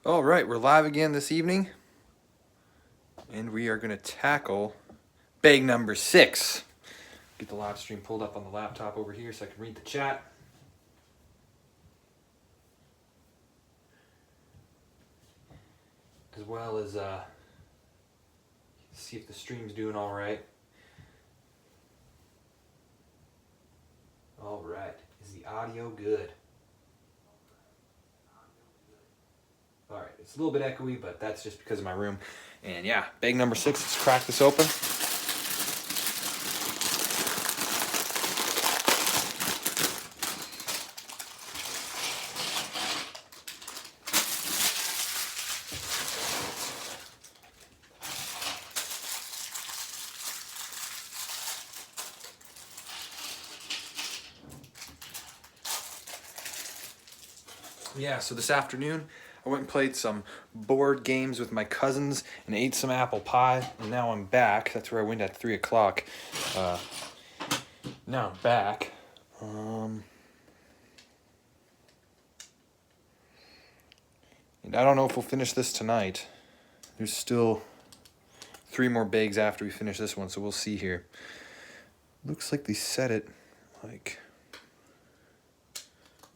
All right, we're live again this evening, and we are going to tackle bag number 6. Get the live stream pulled up on the laptop over here so I can read the chat. As well as see if the stream's doing all right. All right, is the audio good? All right, it's a little bit echoey, but that's just because of my room. And yeah, bag number 6, let's crack this open. Yeah, so this afternoon I went and played some board games with my cousins and ate some apple pie, and now I'm back. That's where I went at 3 o'clock. Now I'm back. And I don't know if we'll finish this tonight. There's still 3 more bags after we finish this one, so we'll see here. Looks like they set it like...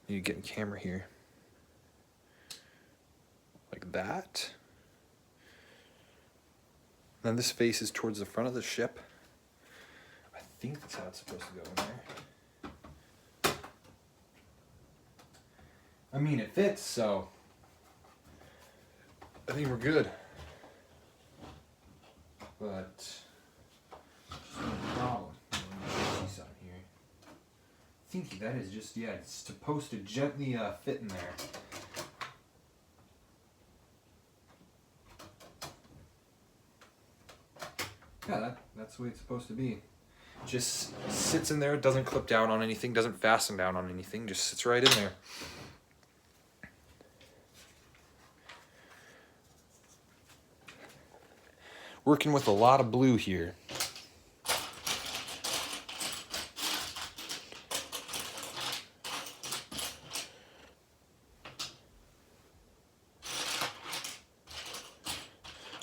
Need to get in camera here. Like that. Then this faces towards the front of the ship. I think that's how it's supposed to go in there. I mean, it fits, so I think we're good. But no problem. See something here. I think that is just, yeah, it's supposed to gently fit in there. Yeah, that's the way it's supposed to be. Just sits in there, doesn't clip down on anything, doesn't fasten down on anything, just sits right in there. Working with a lot of blue here.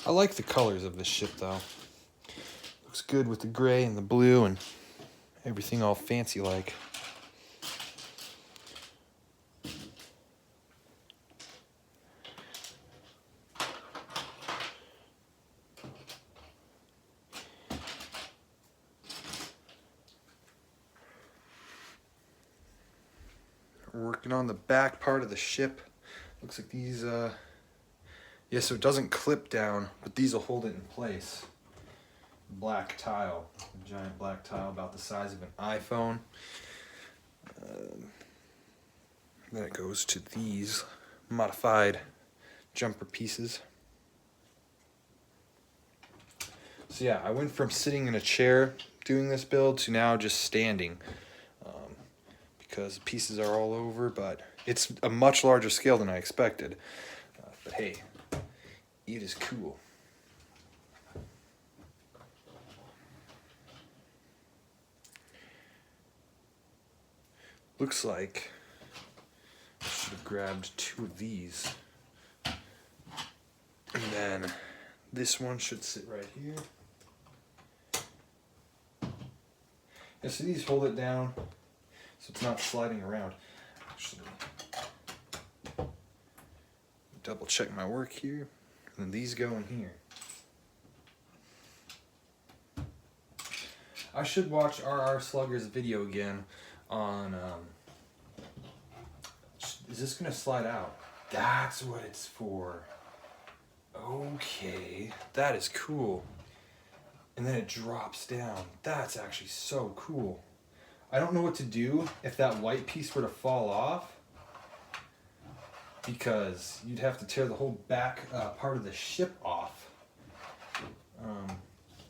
I like the colors of this ship though. Looks good with the gray and the blue and everything all fancy like. We're working on the back part of the ship. Looks like these, yeah, so it doesn't clip down, but these will hold it in place. Black tile, a giant black tile about the size of an iPhone. Then it goes to these modified jumper pieces. So yeah, I went from sitting in a chair doing this build to now just standing, because the pieces are all over, but it's a much larger scale than I expected. But hey, it is cool. Looks like I should have grabbed 2 of these. And then this one should sit right here. Yeah, so these hold it down so it's not sliding around. Actually, double check my work here. And then these go in here. I should watch RR Slugger's video again on, is this gonna slide out? That's what it's for. Okay, that is cool. And then it drops down. That's actually so cool. I don't know what to do if that white piece were to fall off, because you'd have to tear the whole back part of the ship off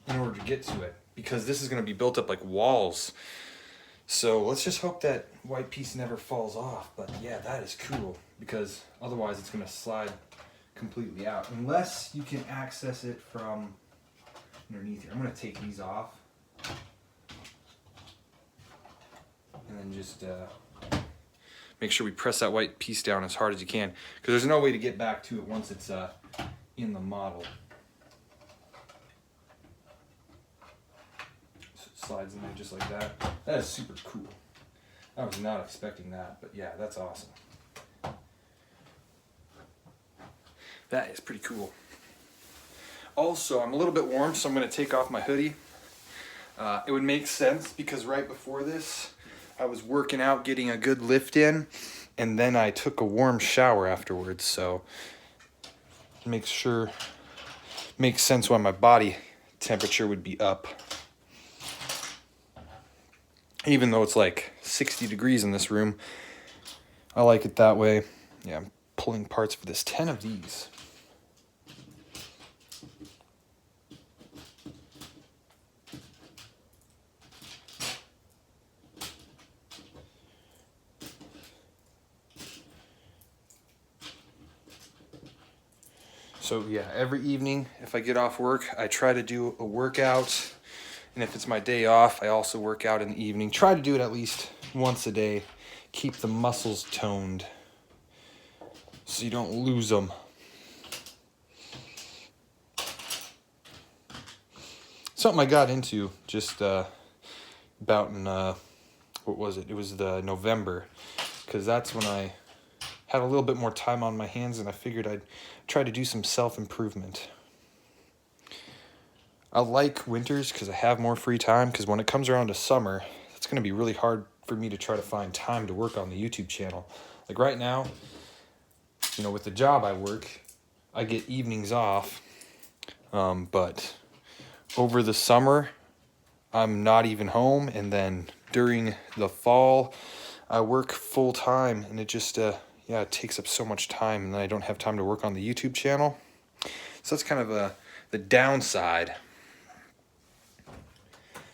in order to get to it, because this is going to be built up like walls. So let's just hope that white piece never falls off. But yeah, that is cool, because otherwise it's going to slide completely out, unless you can access it from underneath here. I'm going to take these off and then just make sure we press that white piece down as hard as you can, because there's no way to get back to it once it's in the model. So it slides in there just like that. That is super cool. I was not expecting that, but yeah, that's awesome. That is pretty cool. Also, I'm a little bit warm, so I'm going to take off my hoodie. It would make sense because right before this, I was working out, getting a good lift in, and then I took a warm shower afterwards, so it makes sense why my body temperature would be up. Even though it's like 60 degrees in this room, I like it that way. Yeah, I'm pulling parts for this, 10 of these. So yeah, every evening if I get off work, I try to do a workout. And if it's my day off, I also work out in the evening. Try to do it at least once a day. Keep the muscles toned so you don't lose them. Something I got into just about in, what was it? It was the November, because that's when I had a little bit more time on my hands and I figured I'd try to do some self-improvement. I like winters because I have more free time, because when it comes around to summer, it's going to be really hard for me to try to find time to work on the YouTube channel. Like right now, you know, with the job I work, I get evenings off, but over the summer, I'm not even home, and then during the fall, I work full time, and it just, yeah, it takes up so much time, and then I don't have time to work on the YouTube channel. So that's kind of the downside.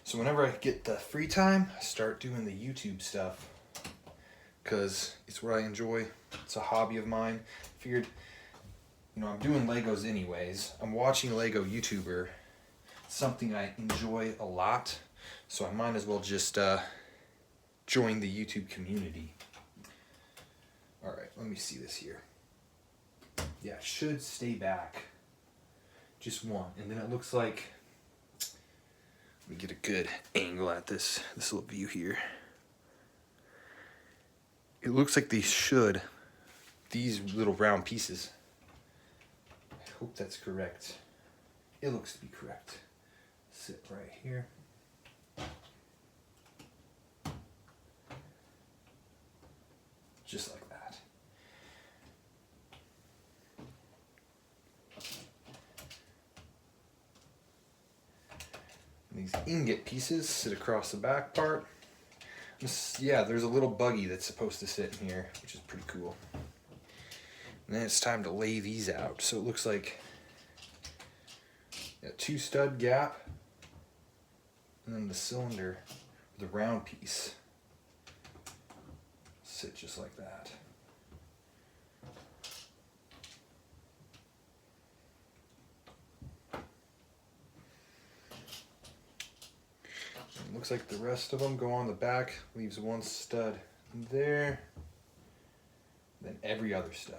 So whenever I get the free time, I start doing the YouTube stuff, because it's what I enjoy. It's a hobby of mine. Figured, you know, I'm doing Legos anyways. I'm watching Lego YouTuber, something I enjoy a lot, so I might as well just join the YouTube community. All right, let me see this here. Yeah, it should stay back. Just one, and then it looks like, let me get a good angle at this little view here. It looks like these little round pieces. I hope that's correct. It looks to be correct. Sit right here. Just like that. And these ingot pieces sit across the back part. Yeah, there's a little buggy that's supposed to sit in here, which is pretty cool. And then it's time to lay these out. So it looks like a 2 stud gap, and then the cylinder, the round piece, sit just like that. Looks like the rest of them go on the back, leaves 1 stud there, then every other stud.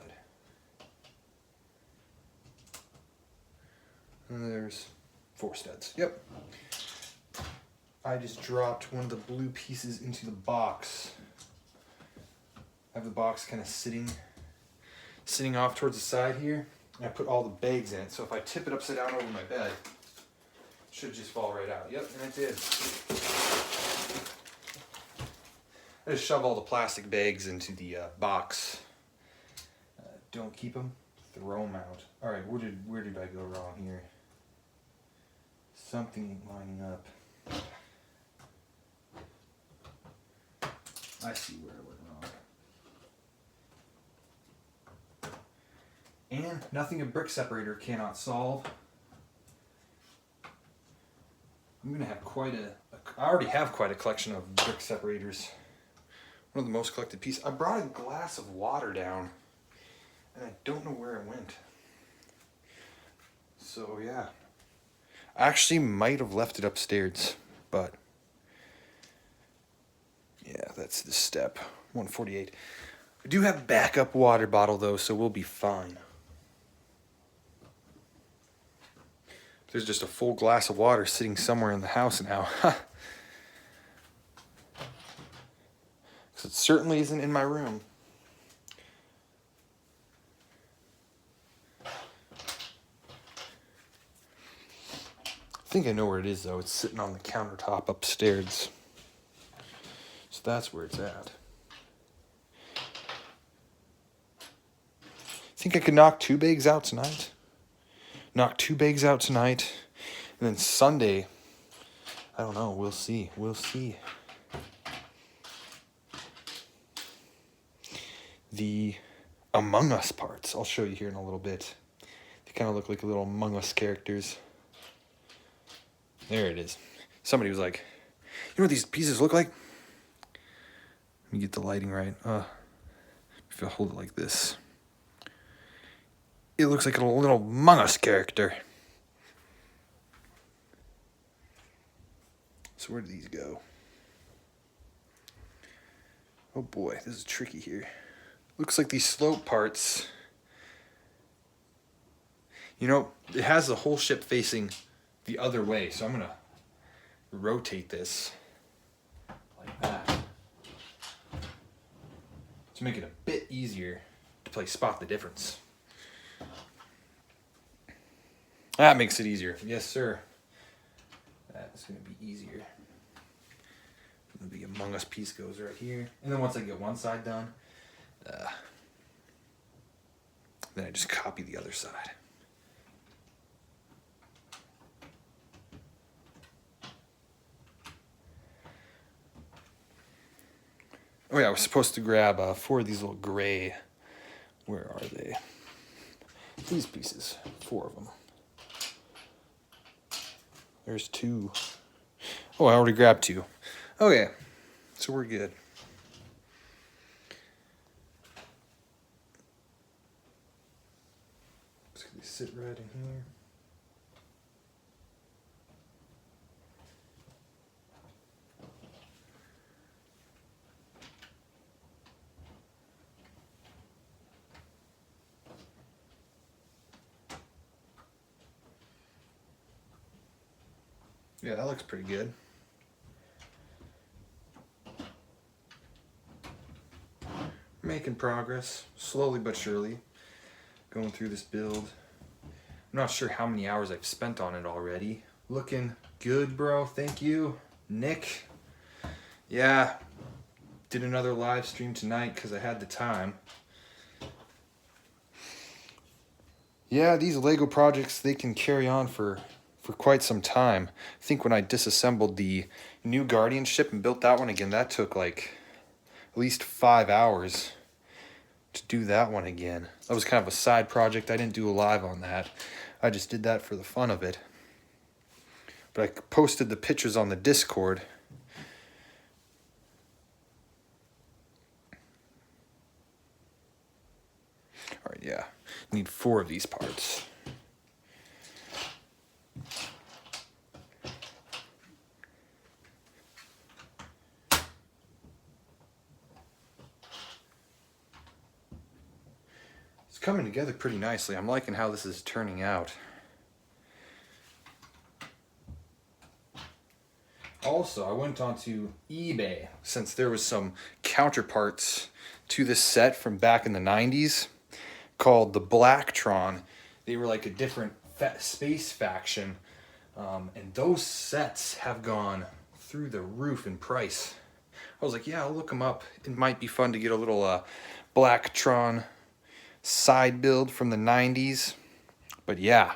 And there's 4 studs. Yep. I just dropped one of the blue pieces into the box. I have the box kind of sitting off towards the side here, and I put all the bags in it. So if I tip it upside down over my bed, should just fall right out. Yep, and it did. I just shove all the plastic bags into the box. Don't keep them, throw them out. All right, where did I go wrong here? Something ain't lining up. I see where I went wrong. And nothing a brick separator cannot solve. I'm gonna have I already have quite a collection of brick separators. One of the most collected pieces. I brought a glass of water down, and I don't know where it went. So yeah, I actually might have left it upstairs, but yeah, that's the step 148. We do have backup water bottle though, so we'll be fine. There's just a full glass of water sitting somewhere in the house now. Because it certainly isn't in my room. I think I know where it is though. It's sitting on the countertop upstairs. So that's where it's at. Think I could knock 2 bags out tonight? Knock 2 bags out tonight. And then Sunday, I don't know. We'll see. We'll see. The Among Us parts, I'll show you here in a little bit. They kind of look like little Among Us characters. There it is. Somebody was like, you know what these pieces look like? Let me get the lighting right. If I hold it like this. It looks like a little Among Us character. So where do these go? Oh boy, this is tricky here. Looks like these slope parts, you know, it has the whole ship facing the other way. So I'm going to rotate this like that to make it a bit easier to play spot the difference. That makes it easier. Yes, sir. That's going to be easier. The big Among Us piece goes right here. And then once I get one side done, then I just copy the other side. Oh yeah, I was supposed to grab 4 of these little gray. Where are they? These pieces, 4 of them. There's 2. Oh, I already grabbed 2. Okay, so we're good. Just gonna sit right in here. Yeah, that looks pretty good. Making progress, slowly but surely, going through this build. I'm not sure how many hours I've spent on it already. Looking good, bro. Thank you, Nick. Yeah, did another live stream tonight because I had the time. Yeah, these Lego projects, they can carry on for quite some time. I think when I disassembled the new Guardian ship and built that one again, that took like at least 5 hours to do that one again. That was kind of a side project. I didn't do a live on that. I just did that for the fun of it. But I posted the pictures on the Discord. All right, yeah. Need 4 of these parts. It's coming together pretty nicely. I'm liking how this is turning out. Also, I went onto eBay since there was some counterparts to this set from back in the 90s called the Blacktron. They were like a different space faction, and those sets have gone through the roof in price. I was like, yeah, I'll look them up. It might be fun to get a little Blacktron side build from the 90s. But yeah,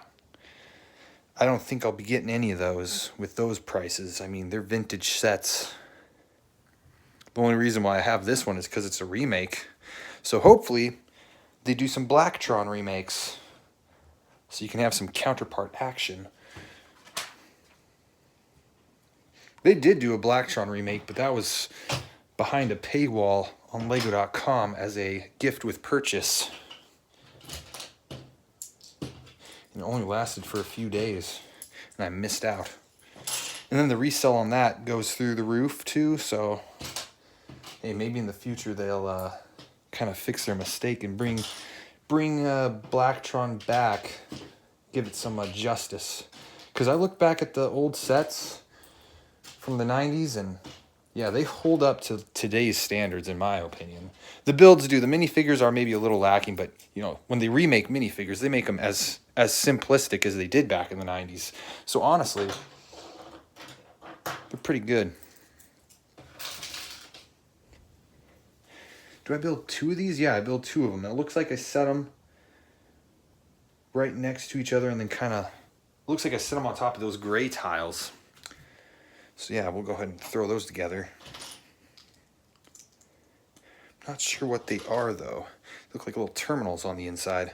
I don't think I'll be getting any of those with those prices. I mean, they're vintage sets. The only reason why I have this one is because it's a remake. So hopefully they do some Blacktron remakes so you can have some counterpart action. They did do a Blacktron remake, but that was behind a paywall on Lego.com as a gift with purchase. And it only lasted for a few days, and I missed out. And then the resell on that goes through the roof too, so hey, maybe in the future they'll kind kind of fix their mistake and bring Blacktron back, give it some justice. Because I look back at the old sets from the 90s, and yeah, they hold up to today's standards, in my opinion. The builds do. The minifigures are maybe a little lacking, but you know, when they remake minifigures, they make them as simplistic as they did back in the 90s. So honestly, they're pretty good. Do I build 2 of these? Yeah, I build 2 of them. It looks like I set them right next to each other, and then kind of looks like I set them on top of those gray tiles. So yeah, we'll go ahead and throw those together. Not sure what they are though. They look like little terminals on the inside.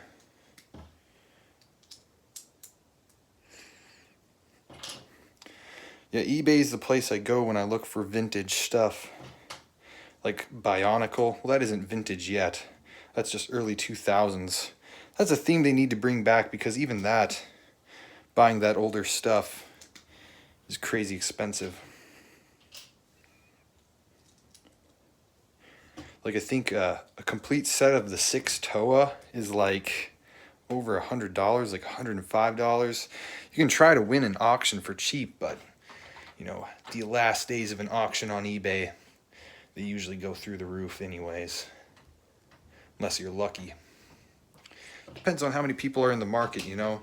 Yeah, eBay is the place I go when I look for vintage stuff. Like Bionicle. Well, that isn't vintage yet. That's just early 2000s. That's a theme they need to bring back, because even that, buying that older stuff, is crazy expensive. Like I think a complete set of the 6 Toa is like over $100, like $105. You can try to win an auction for cheap, but you know, the last days of an auction on eBay, they usually go through the roof anyways, unless you're lucky. Depends on how many people are in the market, you know.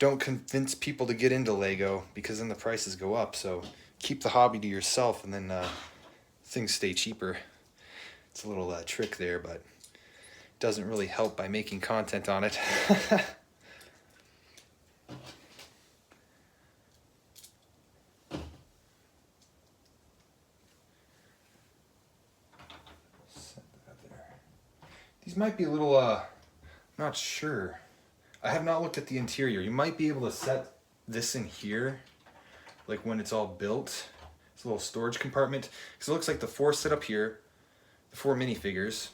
Don't convince people to get into Lego, because then the prices go up. So keep the hobby to yourself, and then things stay cheaper. It's a little trick there, but doesn't really help by making content on it. Set that there. These might be a little, not sure. I have not looked at the interior. You might be able to set this in here, like when it's all built. It's a little storage compartment. Because it looks like the 4 sit up here, the 4 minifigures.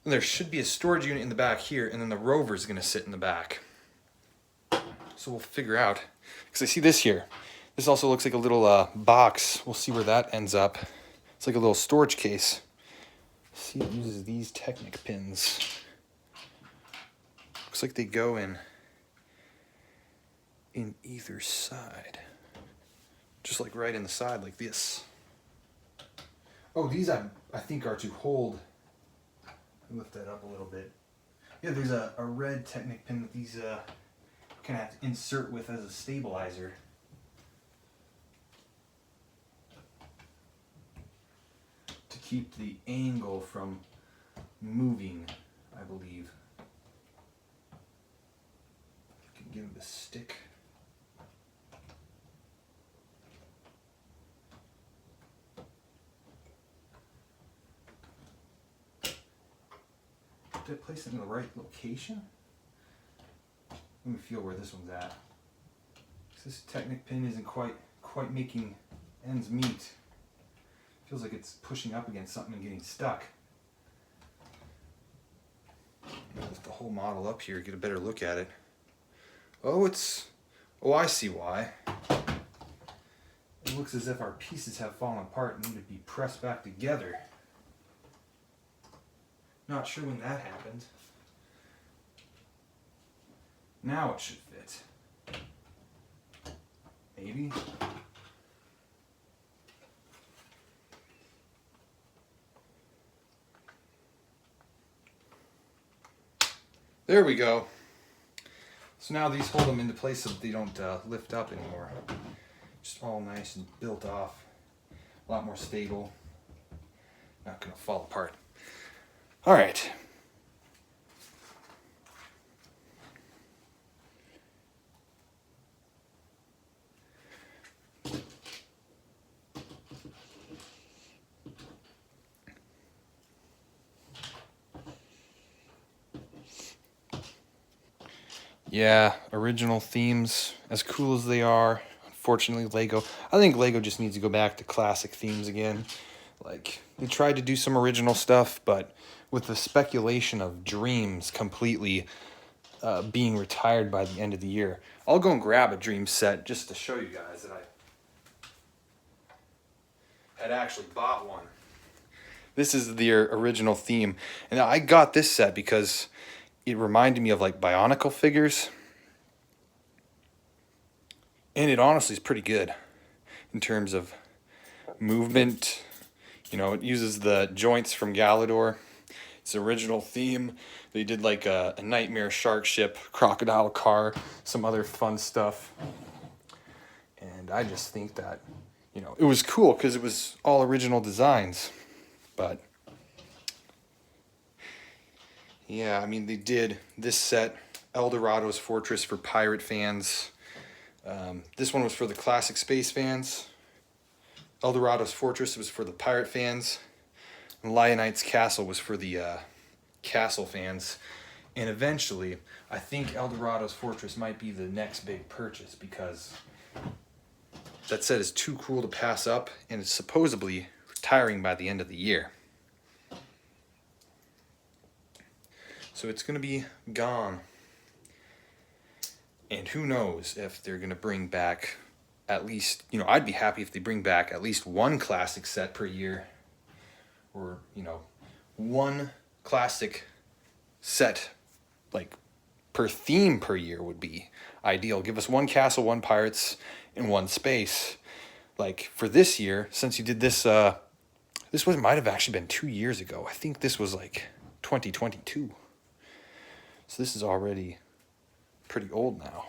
And there should be a storage unit in the back here, and then the rover is going to sit in the back. So we'll figure out. Because I see this here. This also looks like a little box. We'll see where that ends up. It's like a little storage case. See, it uses these Technic pins. Looks like they go in either side. Just like right in the side, like this. Oh, these I think are to hold. Lift that up a little bit. Yeah, there's a red Technic pin that these kind of have to insert with as a stabilizer. To keep the angle from moving, I believe. You can give it a stick. Did I place it in the right location? Let me feel where this one's at. This Technic pin isn't quite making ends meet. Feels like it's pushing up against something and getting stuck. Lift the whole model up here, get a better look at it. Oh, I see why. It looks as if our pieces have fallen apart and need to be pressed back together. Not sure when that happened. Now it should fit. Maybe. There we go. So now these hold them into place so that they don't lift up anymore. Just all nice and built off. A lot more stable. Not going to fall apart. All right. Yeah, original themes, as cool as they are, unfortunately Lego, I think Lego just needs to go back to classic themes again. Like, they tried to do some original stuff, but with the speculation of Dreams completely being retired by the end of the year. I'll go and grab a Dream set just to show you guys that I had actually bought one. This is their original theme. And I got this set because it reminded me of like Bionicle figures. And it honestly is pretty good in terms of movement. You know, it uses the joints from Galador. It's the original theme. They did like a nightmare shark ship, crocodile car, some other fun stuff. And I just think that, you know, it was cool because it was all original designs. But yeah, I mean, they did this set, Eldorado's Fortress for pirate fans. This one was for the classic space fans. Eldorado's Fortress was for the pirate fans. And Leonite's Castle was for the castle fans. And eventually, I think Eldorado's Fortress might be the next big purchase because that set is too cool to pass up, and it's supposedly retiring by the end of the year. So it's going to be gone. And who knows if they're going to bring back at least, you know, I'd be happy if they bring back at least one classic set per year. Or, you know, one classic set, like, per theme per year would be ideal. Give us one castle, one pirates, and one space. Like, for this year, since you did this, might have actually been 2 years ago. I think this was, like, 2022. So this is already pretty old now.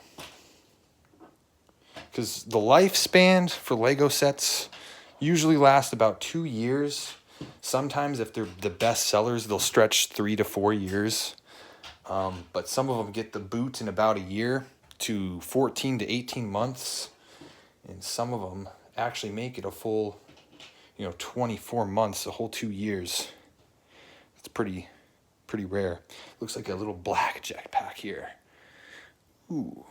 Because the lifespan for Lego sets usually lasts about 2 years. Sometimes if they're the best sellers, they'll stretch 3 to 4 years. But some of them get the boot in about a year to 14 to 18 months. And some of them actually make it a full, 24 months, a whole 2 years. It's pretty rare. Looks like a little black jetpack here. Ooh.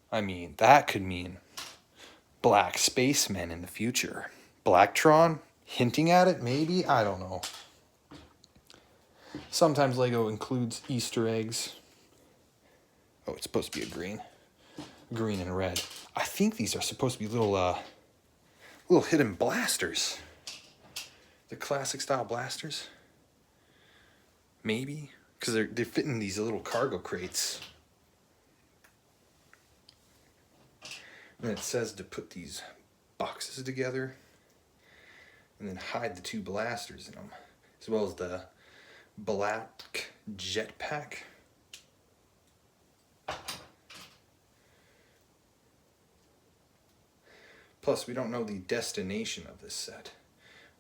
I mean, that could mean black spacemen in the future. Blacktron? Hinting at it, maybe? I don't know. Sometimes Lego includes Easter eggs. Oh, it's supposed to be a green and red. I think these are supposed to be little hidden blasters. The classic style blasters. Maybe, because they're fitting these little cargo crates. And it says to put these boxes together and then hide the 2 blasters in them, as well as the black jetpack. Plus, we don't know the destination of this set.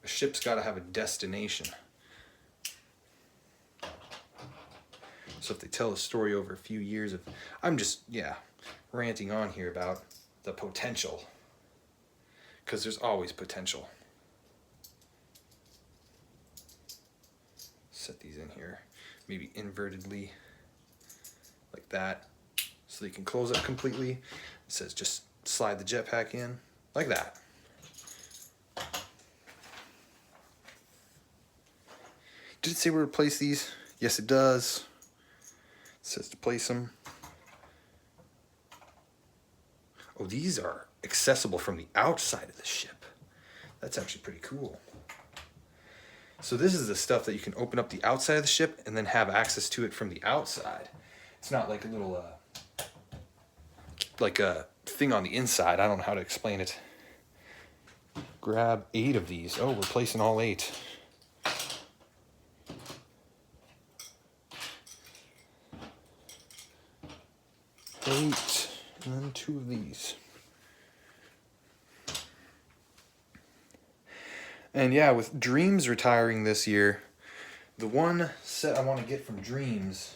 A ship's got to have a destination. So if they tell a story over a few years of... I'm just, ranting on here about the potential. Because there's always potential. Set these in here. Maybe invertedly. Like that. So they can close up completely. It says just slide the jetpack in. Like that. Did it say where to place these? Yes, it does. It says to place them. Oh, these are accessible from the outside of the ship. That's actually pretty cool. So this is the stuff that you can open up the outside of the ship and then have access to it from the outside. It's not like a little, like a thing on the inside. I don't know how to explain it. Grab 8 of these. Oh, we're placing all 8. 8, and then 2 of these. And yeah, with Dreams retiring this year, the one set I want to get from Dreams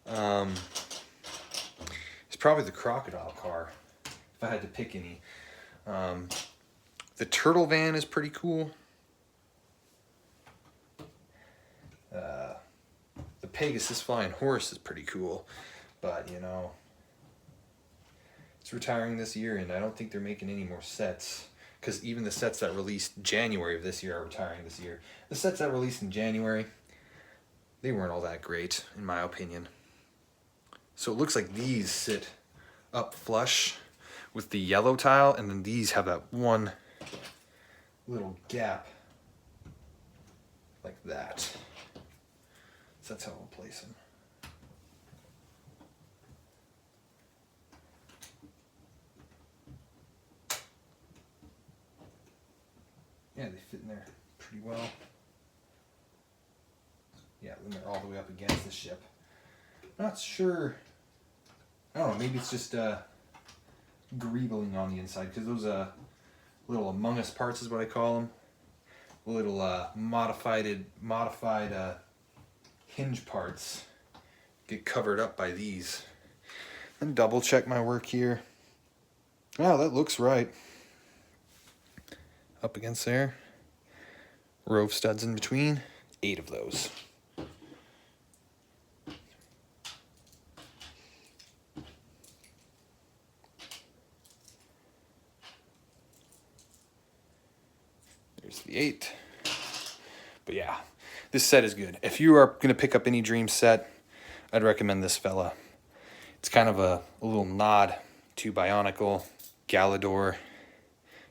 is probably the crocodile car, if I had to pick any. The turtle van is pretty cool. The Pegasus flying horse is pretty cool, but it's retiring this year, and I don't think they're making any more sets. Because even the sets that released January of this year are retiring this year. The sets that released in January, they weren't all that great, in my opinion. So it looks like these sit up flush with the yellow tile, and then these have that one little gap like that. So that's how we'll place them. Yeah, they fit in there pretty well. Yeah, then they're all the way up against the ship. Not sure. I don't know, maybe it's just greebling on the inside, because those little Among Us parts is what I call them. Little modified hinge parts get covered up by these. And double check my work here. Oh, that looks right. Up against there. Row of studs in between. 8 of those. There's the 8. But yeah, this set is good. If you are going to pick up any Dream set, I'd recommend this fella. It's kind of a little nod to Bionicle, Galador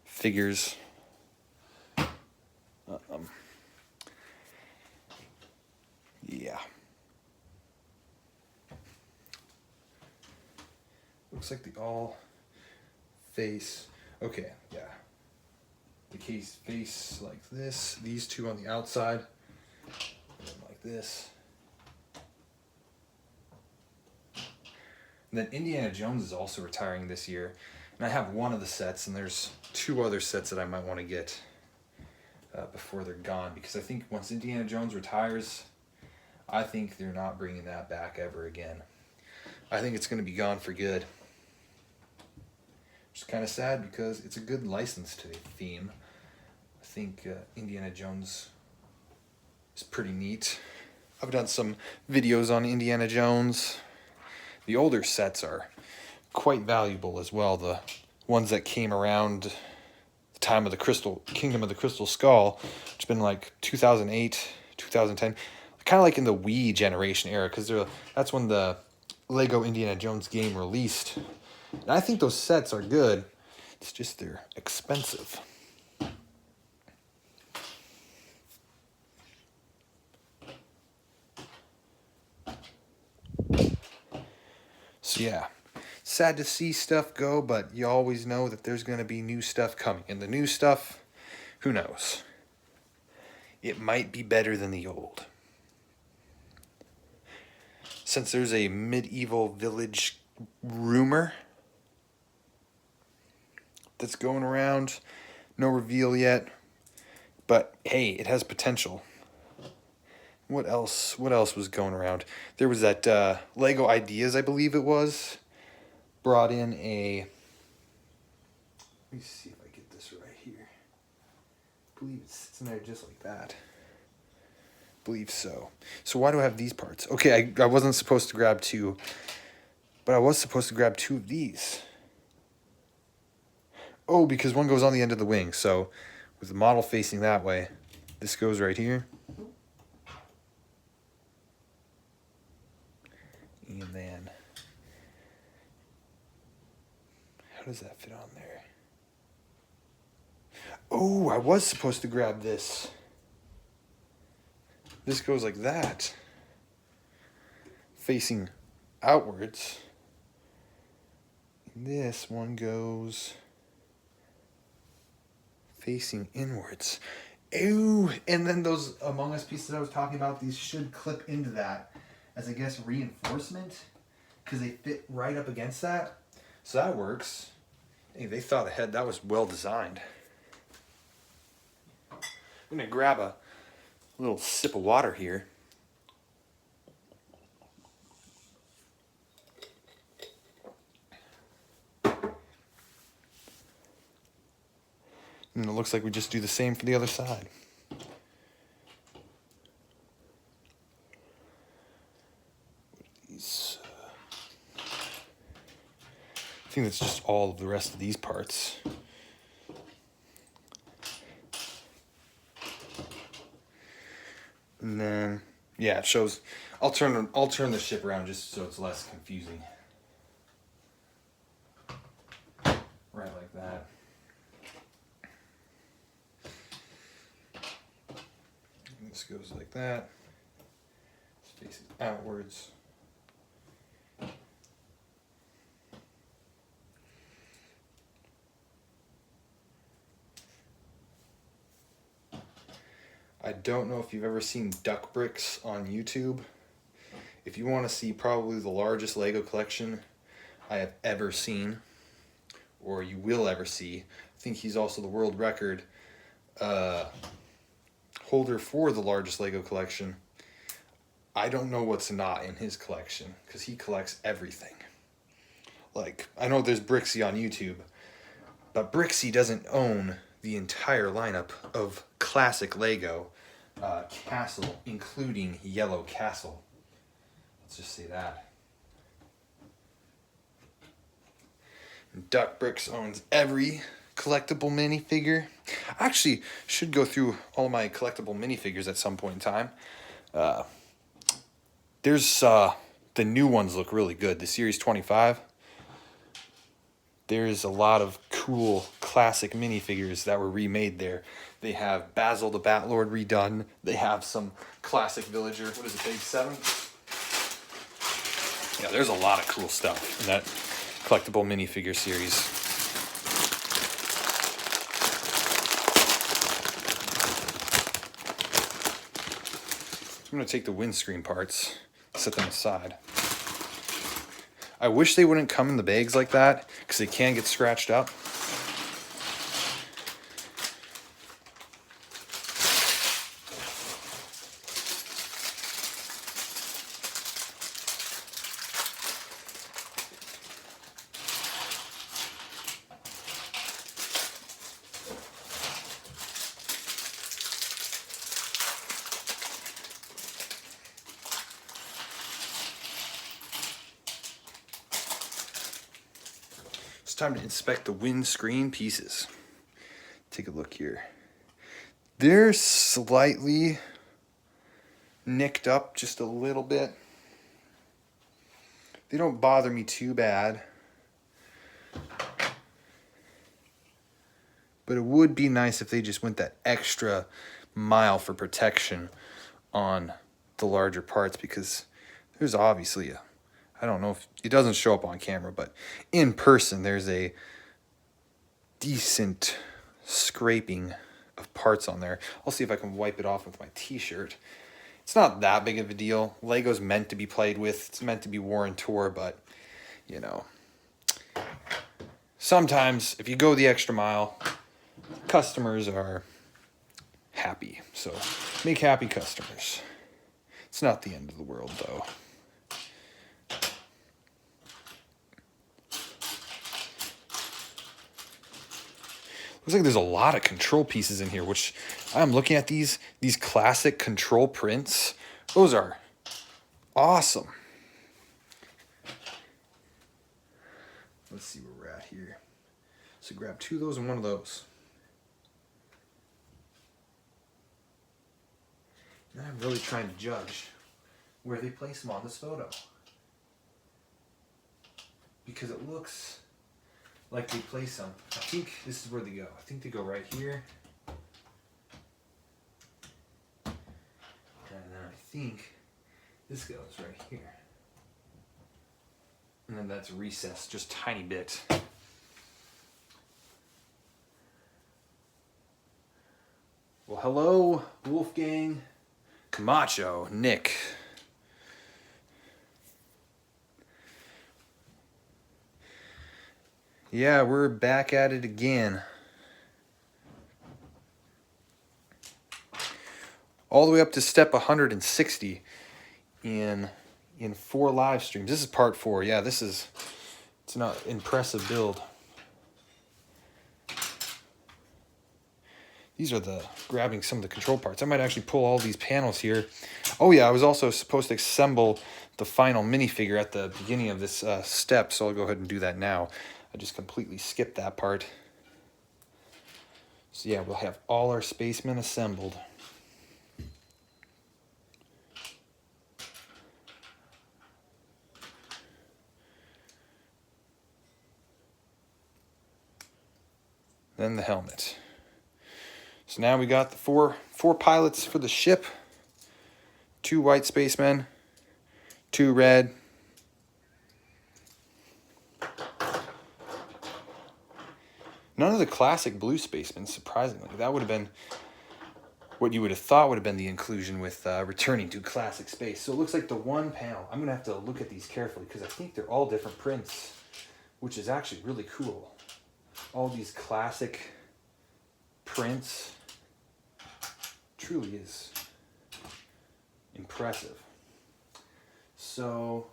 figures. Yeah. Looks like they all face. Okay, yeah. The case face like this. These two on the outside. And then like this. And then Indiana Jones is also retiring this year. And I have one of the sets, and there's 2 other sets that I might want to get before they're gone. Because I think once Indiana Jones retires, I think they're not bringing that back ever again. I think it's going to be gone for good. Which is kind of sad because it's a good license to the theme. I think Indiana Jones is pretty neat. I've done some videos on Indiana Jones. The older sets are quite valuable as well. The ones that came around the time of the Kingdom of the Crystal Skull, which has been like 2008, 2010, kind of like in the Wii generation era, because that's when the Lego Indiana Jones game released. And I think those sets are good. It's just they're expensive. So yeah, sad to see stuff go, but you always know that there's going to be new stuff coming. And the new stuff, who knows? It might be better than the old. Since there's a medieval village rumor that's going around, no reveal yet, but hey, it has potential. What else was going around? There was that Lego Ideas, I believe it was, brought in a... Let me see if I get this right here. I believe it sits in there just like that. I believe so. So why do I have these parts? Okay, I wasn't supposed to grab 2, but I was supposed to grab 2 of these. Oh, because one goes on the end of the wing. So with the model facing that way, this goes right here. And then, how does that fit on there? Oh, I was supposed to grab this. This goes like that, facing outwards. And this one goes facing inwards. Ew! And then those Among Us pieces I was talking about, these should clip into that as, I guess, reinforcement, because they fit right up against that. So that works. Hey, they thought ahead. That was well designed. I'm going to grab a little sip of water here. And it looks like we just do the same for the other side. I think that's just all of the rest of these parts. And then, yeah, it shows. I'll turn the ship around just so it's less confusing. Right like that. This goes like that. This faces outwards. I don't know if you've ever seen Duck Bricks on YouTube. If you want to see probably the largest Lego collection I have ever seen, or you will ever see, I think he's also the world record holder for the largest Lego collection. I don't know what's not in his collection, because he collects everything. Like, I know there's Brixie on YouTube, but Brixie doesn't own the entire lineup of classic Lego Castle, including Yellow Castle. Let's just say that. Duck Bricks owns every collectible minifigure. I actually should go through all my collectible minifigures at some point in time. There's the new ones look really good. The Series 25. There's a lot of cool classic minifigures that were remade there. They have Basil the Batlord redone. They have some classic villager. What is it, Big 7? Yeah, there's a lot of cool stuff in that collectible minifigure series. I'm going to take the windscreen parts, set them aside. I wish they wouldn't come in the bags like that, because they can get scratched up. It's time to inspect the windscreen pieces. Take a look here. They're slightly nicked up just a little bit. They don't bother me too bad. But it would be nice if they just went that extra mile for protection on the larger parts, because there's obviously I don't know if it doesn't show up on camera, but in person there's a decent scraping of parts on there. I'll see if I can wipe it off with my t-shirt. It's not that big of a deal. Lego's meant to be played with. It's meant to be worn and tore, but, you know, sometimes if you go the extra mile, customers are happy. So make happy customers. It's not the end of the world, though. Looks like there's a lot of control pieces in here, which I'm looking at these classic control prints. Those are awesome. Let's see where we're at here. So grab 2 of those and 1 of those. Now I'm really trying to judge where they place them on this photo, because it looks like they place them. I think this is where they go. I think they go right here. And then I think this goes right here. And then that's recessed just a tiny bit. Well, hello, Wolfgang, Camacho, Nick. Yeah, we're back at it again. All the way up to step 160 in 4 live streams. This is part 4. Yeah, it's an impressive build. These are grabbing some of the control parts. I might actually pull all these panels here. Oh yeah, I was also supposed to assemble the final minifigure at the beginning of this step, so I'll go ahead and do that now. I just completely skipped that part. So yeah, we'll have all our spacemen assembled. Then the helmet. So now we got the four pilots for the ship. 2 white spacemen, 2 red. None of the classic blue spacemen, surprisingly. That would have been what you would have thought would have been the inclusion with returning to classic space. So it looks like the one panel, I'm going to have to look at these carefully because I think they're all different prints, which is actually really cool. All these classic prints truly is impressive. So,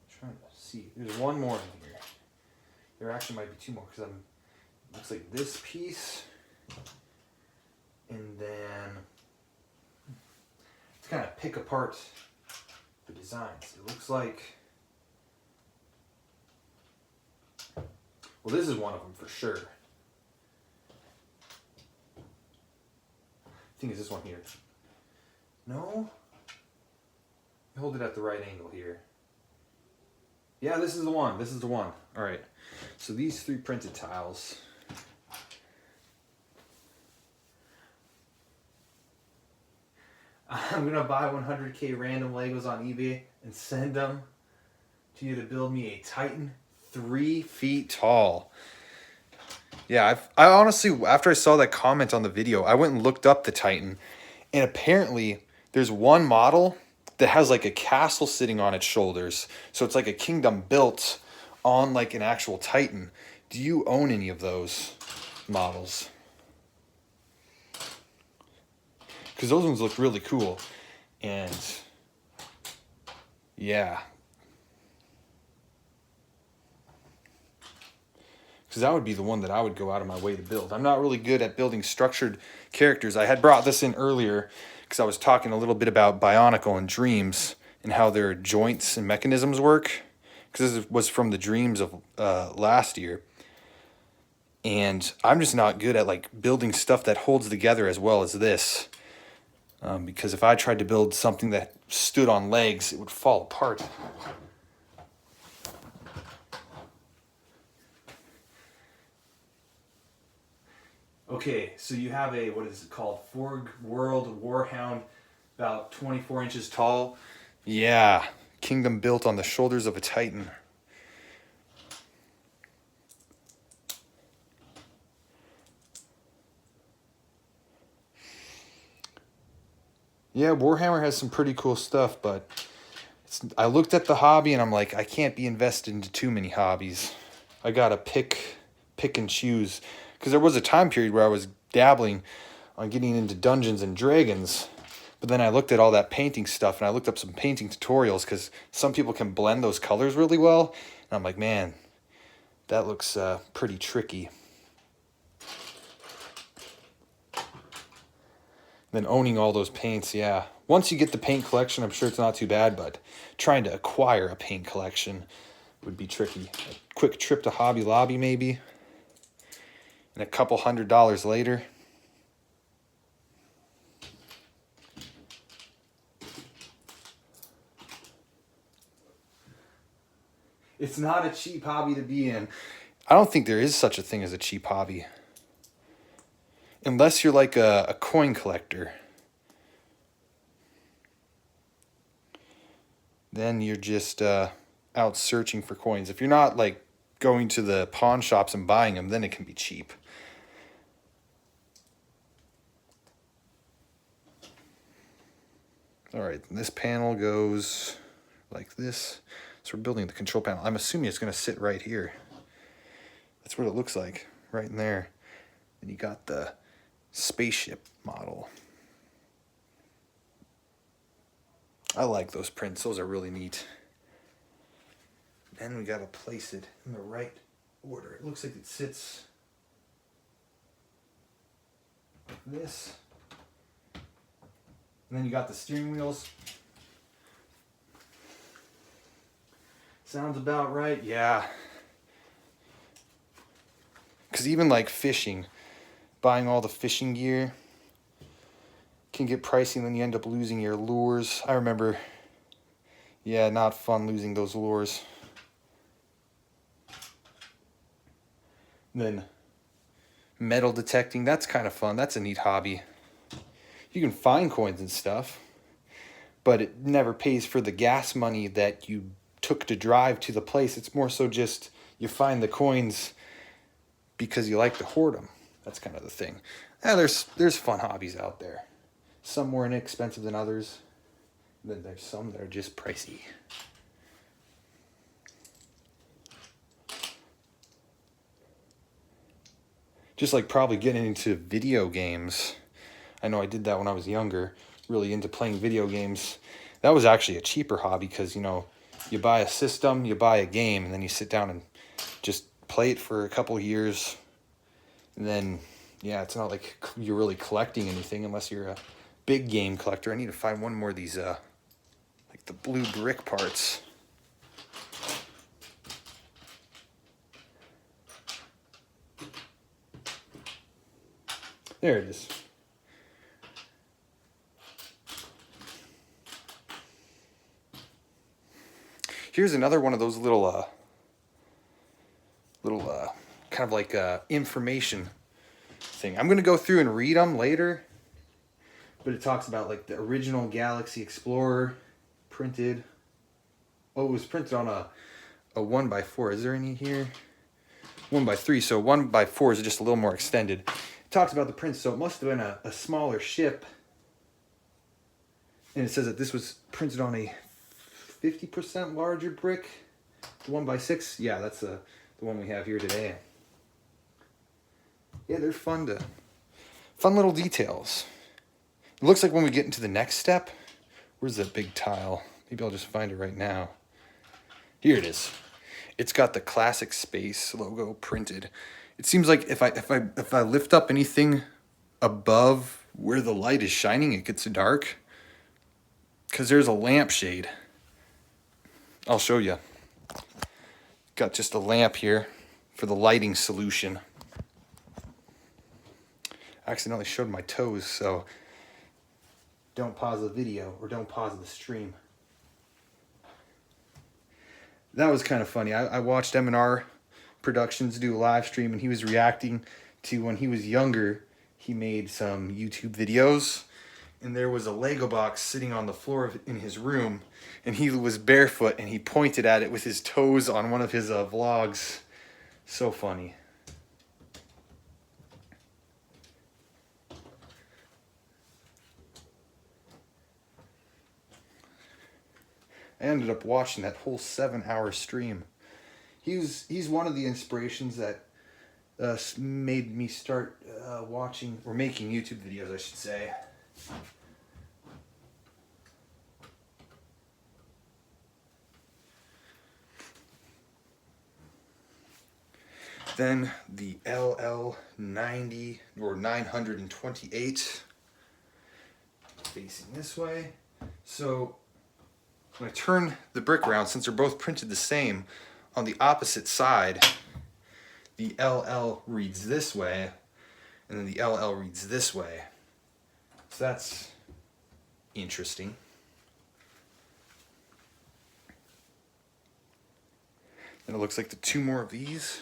I'm trying to see. There's one more in here. There actually might be 2 more because looks like this piece, and then to kind of pick apart the designs. It looks like, well, this is one of them for sure. I think it's this one here. No? Hold it at the right angle here. Yeah, this is the one. This is the one. All right. So these 3 printed tiles. I'm going to buy 100K random Legos on eBay and send them to you to build me a Titan 3 feet tall. Yeah, I honestly, after I saw that comment on the video, I went and looked up the Titan. And apparently, there's one model that has like a castle sitting on its shoulders. So it's like a kingdom built on like an actual Titan. Do you own any of those models? Because those ones look really cool. And yeah. Because that would be the one that I would go out of my way to build. I'm not really good at building structured characters. I had brought this in earlier because I was talking a little bit about Bionicle and Dreams and how their joints and mechanisms work. Because this was from the Dreams of last year. And I'm just not good at like building stuff that holds together as well as this. Because if I tried to build something that stood on legs, it would fall apart. Okay, so you have a, what is it called? Forge World Warhound, about 24 inches tall. Yeah, kingdom built on the shoulders of a Titan. Yeah, Warhammer has some pretty cool stuff, but I looked at the hobby and I'm like, I can't be invested into too many hobbies. I gotta pick and choose. Because there was a time period where I was dabbling on getting into Dungeons and Dragons. But then I looked at all that painting stuff and I looked up some painting tutorials because some people can blend those colors really well. And I'm like, man, that looks pretty tricky. Then owning all those paints, yeah. Once you get the paint collection, I'm sure it's not too bad, but trying to acquire a paint collection would be tricky. A quick trip to Hobby Lobby maybe. And a couple $100 later. It's not a cheap hobby to be in. I don't think there is such a thing as a cheap hobby. Unless you're like a coin collector. Then you're just out searching for coins. If you're not like going to the pawn shops and buying them, then it can be cheap. All right, this panel goes like this. So we're building the control panel. I'm assuming it's going to sit right here. That's what it looks like, right in there. And you got the spaceship model. I like those prints. Those are really neat. Then we got to place it in the right order. It looks like it sits like this. And then you got the steering wheels. Sounds about right, yeah. Because even like fishing, buying all the fishing gear can get pricey and then you end up losing your lures. I remember, yeah, not fun losing those lures. And then metal detecting, that's kind of fun. That's a neat hobby. You can find coins and stuff, but it never pays for the gas money that you took to drive to the place. It's more so just you find the coins because you like to hoard them. That's kind of the thing. There's fun hobbies out there. Some more inexpensive than others. Then there's some that are just pricey. Just like probably getting into video games. I know I did that when I was younger, really into playing video games. That was actually a cheaper hobby because, you know, you buy a system, you buy a game, and then you sit down and just play it for a couple of years. And then, yeah, it's not like you're really collecting anything unless you're a big game collector. I need to find one more of these, like the blue brick parts. There it is. Here's another one of those little kind of like information thing. I'm gonna go through and read them later, but it talks about like the original Galaxy Explorer printed. Oh, it was printed on a 1x4. Is there any here? 1x3. So 1x4 is just a little more extended. It talks about the print, so it must have been a smaller ship. And it says that this was printed on a 50% larger brick. The 1x6. Yeah, that's the one we have here today. Yeah, they're fun little details. It looks like when we get into the next step, where's that big tile? Maybe I'll just find it right now. Here it is. It's got the Classic Space logo printed. It seems like if I lift up anything above where the light is shining, it gets dark. Because there's a lampshade. I'll show you. Got just a lamp here for the lighting solution. I accidentally showed my toes, so don't pause the video or don't pause the stream. That was kind of funny. I watched M&R Productions do a live stream, and he was reacting to when he was younger. He made some YouTube videos, and there was a Lego box sitting on the floor in his room, and he was barefoot, and he pointed at it with his toes on one of his vlogs. So funny. I ended up watching that whole 7-hour stream. He's one of the inspirations that made me start watching, or making YouTube videos, I should say. Then the LL90 or 928 facing this way. So when I turn the brick around, since they're both printed the same, on the opposite side, the LL reads this way, and then the LL reads this way. So that's interesting. And it looks like the two more of these,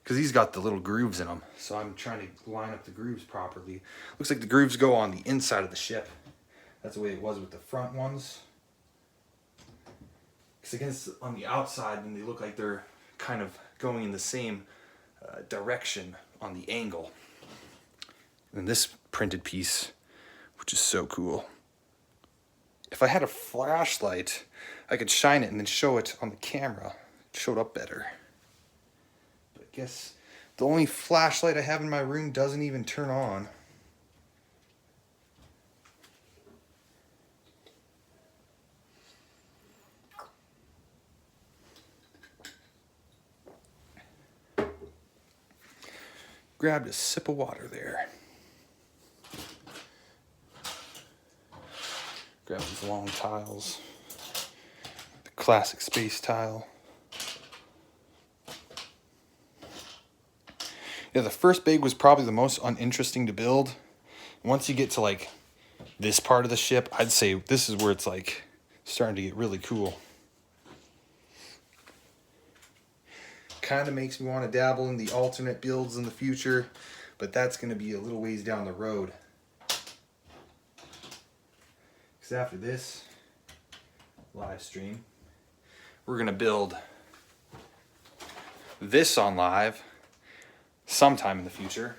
because these got the little grooves in them. So I'm trying to line up the grooves properly. Looks like the grooves go on the inside of the ship. That's the way it was with the front ones. Because against on the outside, and they look like they're kind of going in the same direction on the angle. And this printed piece, which is so cool. If I had a flashlight, I could shine it and then show it on the camera. It showed up better. But I guess the only flashlight I have in my room doesn't even turn on. Grabbed a sip of water there. Grab these long tiles. The Classic Space tile. Yeah, the first bag was probably the most uninteresting to build. Once you get to like this part of the ship, I'd say this is where it's like starting to get really cool. Kind of makes me want to dabble in the alternate builds in the future, but that's going to be a little ways down the road. Because after this live stream, we're going to build this on live sometime in the future.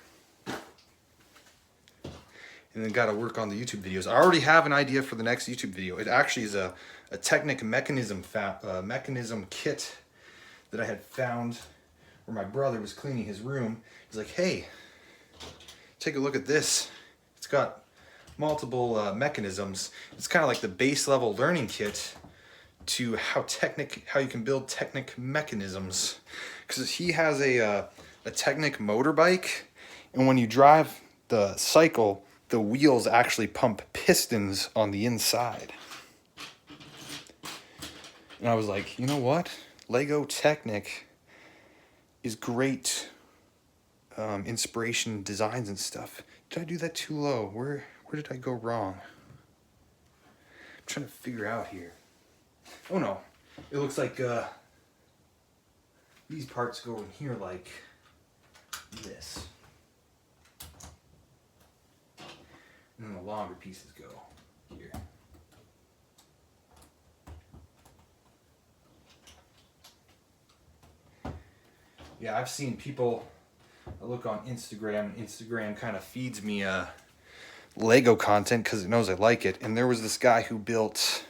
And then got to work on the YouTube videos. I already have an idea for the next YouTube video. It actually is a Technic mechanism kit that I had found where my brother was cleaning his room. He's like, hey, take a look at this. It's got multiple mechanisms. It's kind of like the base level learning kit to how you can build Technic mechanisms. Because he has a Technic motorbike, and when you drive the cycle, the wheels actually pump pistons on the inside. And I was like, you know what? Lego Technic is great inspiration designs and stuff. Did I do that too low? Where did I go wrong? I'm trying to figure out here. Oh no, it looks like these parts go in here like this. And then the longer pieces go here. Yeah, I've seen people, I look on Instagram, and Instagram kind of feeds me Lego content because it knows I like it. And there was this guy who built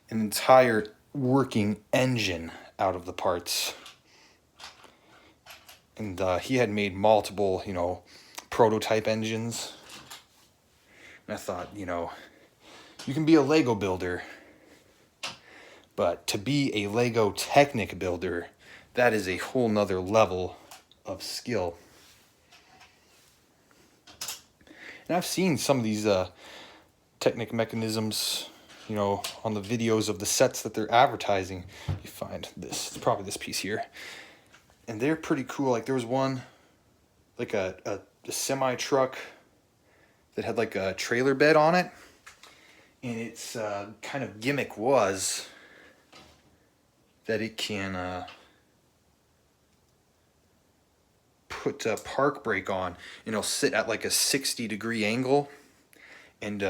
an entire working engine out of the parts. And he had made multiple, prototype engines. And I thought, you can be a Lego builder, but to be a Lego Technic builder, that is a whole nother level of skill. And I've seen some of these Technic mechanisms, on the videos of the sets that they're advertising. You find this, it's probably this piece here. And they're pretty cool. Like there was one, like a semi-truck that had like a trailer bed on it. And its kind of gimmick was that it can put a park brake on, and it'll sit at like a 60-degree angle and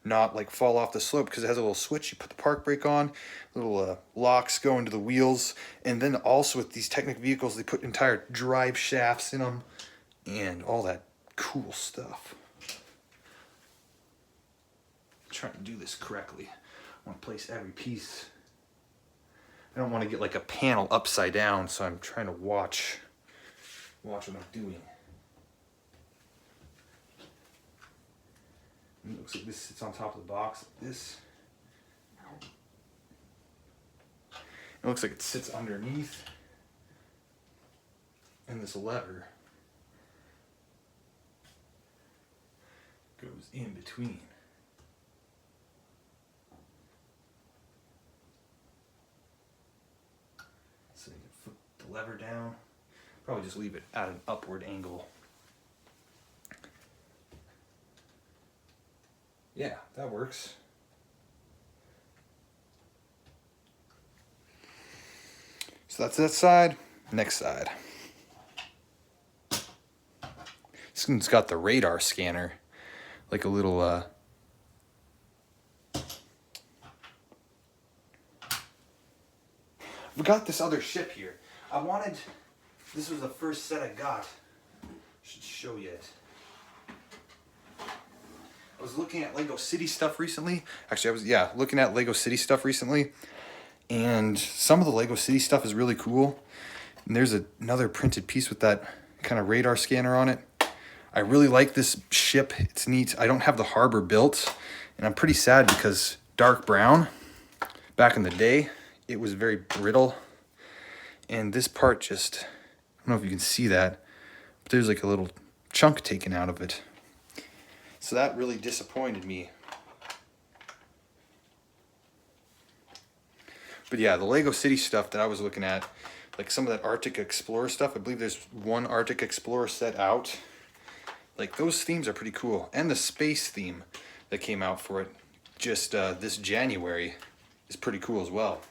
not like fall off the slope because it has a little switch. You put the park brake on, little locks go into the wheels, and then also with these Technic vehicles, they put entire drive shafts in them and all that cool stuff. I'm trying to do this correctly. I want to place every piece. I don't want to get like a panel upside down, so I'm trying to watch what I'm doing. And it looks like this sits on top of the box like this. It looks like it sits underneath. And this lever goes in between. So you can flip the lever down. Probably just leave it at an upward angle. Yeah, that works. So that's that side. Next side. This one's got the radar scanner. Like a little we got this other ship here. This was the first set I got. Should show you it. I was looking at Lego City stuff recently. Actually, I was looking at Lego City stuff recently. And some of the Lego City stuff is really cool. And there's another printed piece with that kind of radar scanner on it. I really like this ship. It's neat. I don't have the harbor built. And I'm pretty sad because dark brown, back in the day, it was very brittle. And this part just, I don't know if you can see that, but there's like a little chunk taken out of it. So that really disappointed me. But yeah, the Lego City stuff that I was looking at, like some of that Arctic Explorer stuff, I believe there's one Arctic Explorer set out. Like those themes are pretty cool. And the space theme that came out for it just this January is pretty cool as well.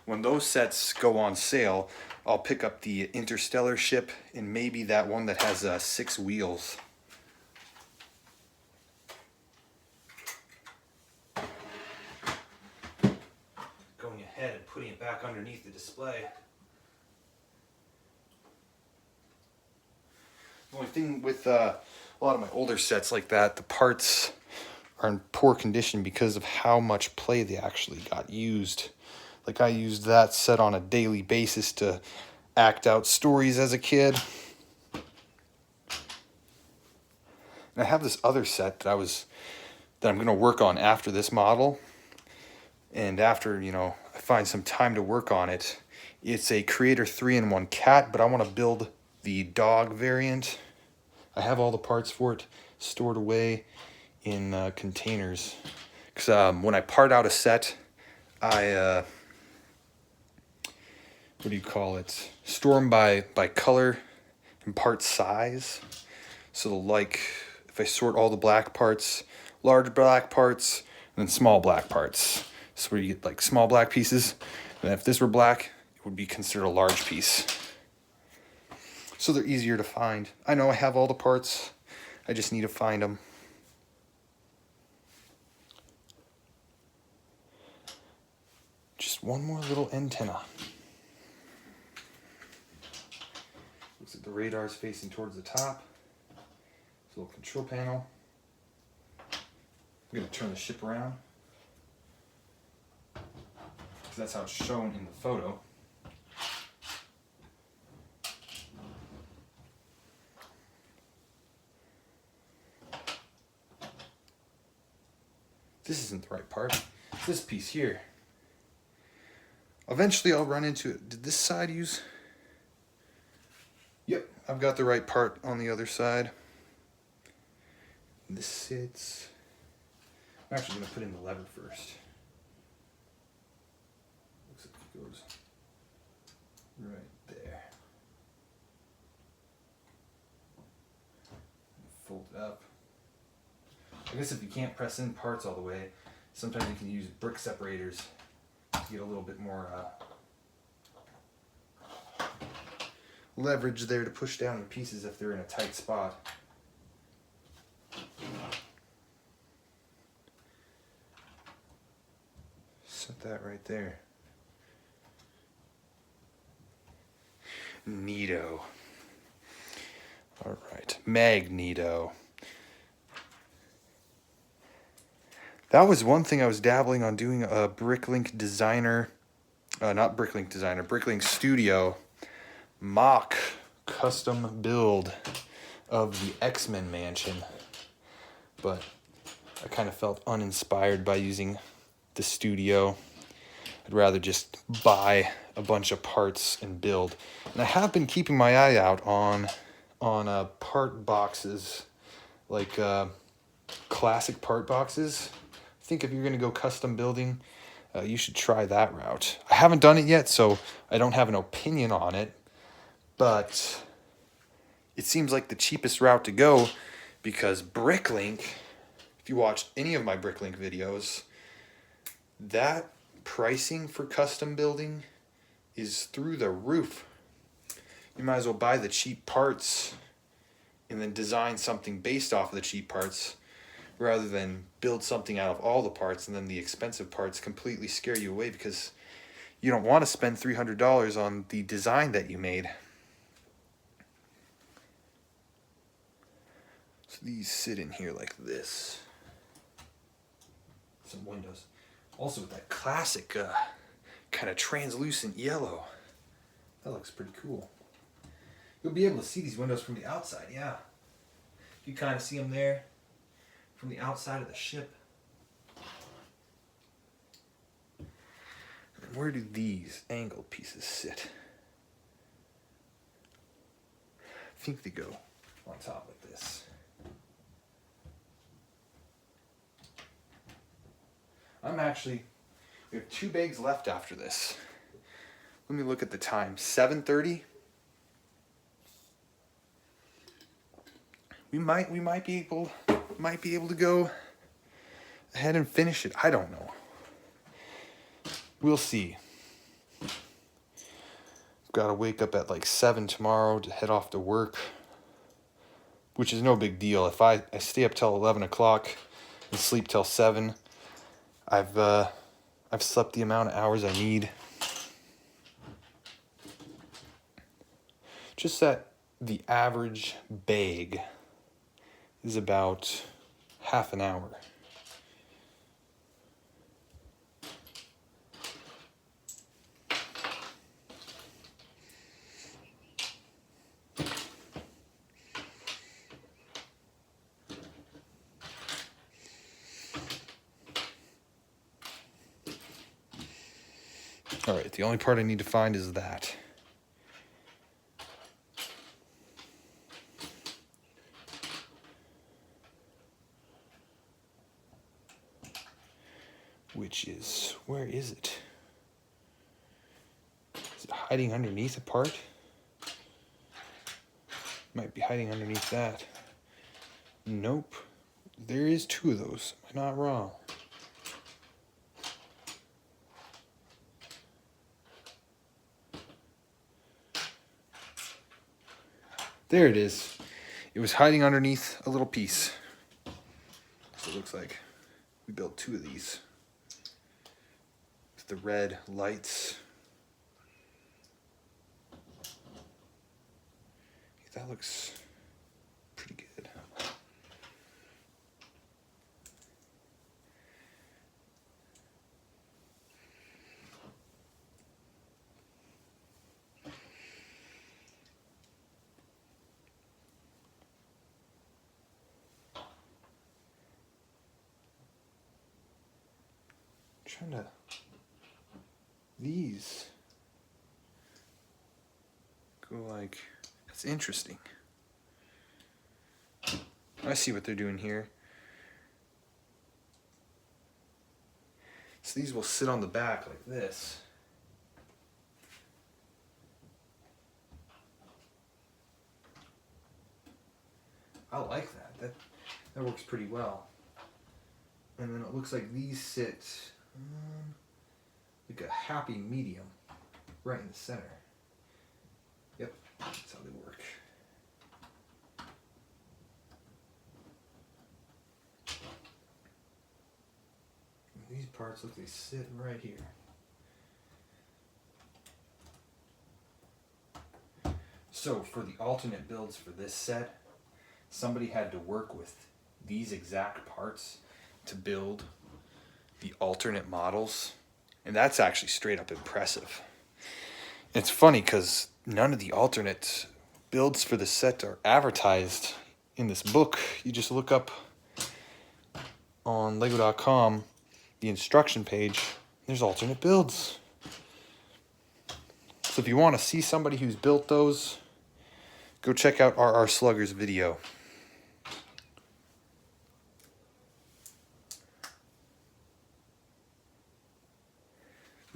when those sets go on sale, I'll pick up the Interstellar ship and maybe that one that has 6 wheels. Going ahead and putting it back underneath the display. The only thing with a lot of my older sets like that, the parts are in poor condition because of how much play they actually got used. Like I used that set on a daily basis to act out stories as a kid. And I have this other set that I'm going to work on after this model. And after, I find some time to work on it. It's a Creator 3-in-1 cat, but I want to build the dog variant. I have all the parts for it stored away in containers. Because when I part out a set, I store them by color and part size. So like if I sort all the black parts, large black parts, and then small black parts. So where you get like small black pieces, and if this were black, it would be considered a large piece. So they're easier to find. I know I have all the parts, I just need to find them. Just one more little antenna. Looks like the radar's facing towards the top. This little control panel. I'm going to turn the ship around, because that's how it's shown in the photo. This isn't the right part. It's this piece here. Eventually I'll run into it. Did this side use? Yep, I've got the right part on the other side. This sits. I'm actually going to put in the lever first. Looks like it goes right there. Fold it up. I guess if you can't press in parts all the way, sometimes you can use brick separators to get a little bit more leverage there to push down your pieces if they're in a tight spot. Set that right there. Neato. All right, Magneto. That was one thing I was dabbling on doing, a Bricklink Designer, not Bricklink Designer, Bricklink Studio mock custom build of the X-Men mansion. But I kind of felt uninspired by using the studio. I'd rather just buy a bunch of parts and build. And I have been keeping my eye out on part boxes, like classic part boxes. I think if you're going to go custom building, you should try that route. I haven't done it yet, so I don't have an opinion on it, but it seems like the cheapest route to go, because Bricklink, if you watch any of my Bricklink videos, that pricing for custom building is through the roof. You might as well buy the cheap parts and then design something based off of the cheap parts, rather than build something out of all the parts and then the expensive parts completely scare you away because you don't want to spend $300 on the design that you made. So these sit in here like this. Some windows. Also with that classic kind of translucent yellow. That looks pretty cool. You'll be able to see these windows from the outside, yeah. You kind of see them there from the outside of the ship. And where do these angled pieces sit? I think they go on top like this. We have 2 bags left after this. Let me look at the time. 7:30. We might be able to go ahead and finish it. I don't know. We'll see. got to wake up at like 7 tomorrow to head off to work, which is no big deal. If I stay up till 11 o'clock and sleep till 7, I've slept the amount of hours I need. Just that the average bag is about half an hour. All right, the only part I need to find is that. Which is, where is it? Is it hiding underneath a part? Might be hiding underneath that. Nope. There is 2 of those. Am I not wrong? There it is. It was hiding underneath a little piece. So it looks like we built 2 of these. With the red lights. That looks pretty good. Trying to, these go like, that's interesting. I see what they're doing here. So these will sit on the back like this. I like that. That works pretty well. And then it looks like these sit like a happy medium right in the center. Yep, that's how they work. And these parts look, they sit right here. So for the alternate builds for this set, somebody had to work with these exact parts to build the alternate models, and that's actually straight up impressive. It's funny because none of the alternate builds for the set are advertised in this book. You just look up on lego.com the instruction page, there's alternate builds. So if you want to see somebody who's built those, go check out RR Slugger's video.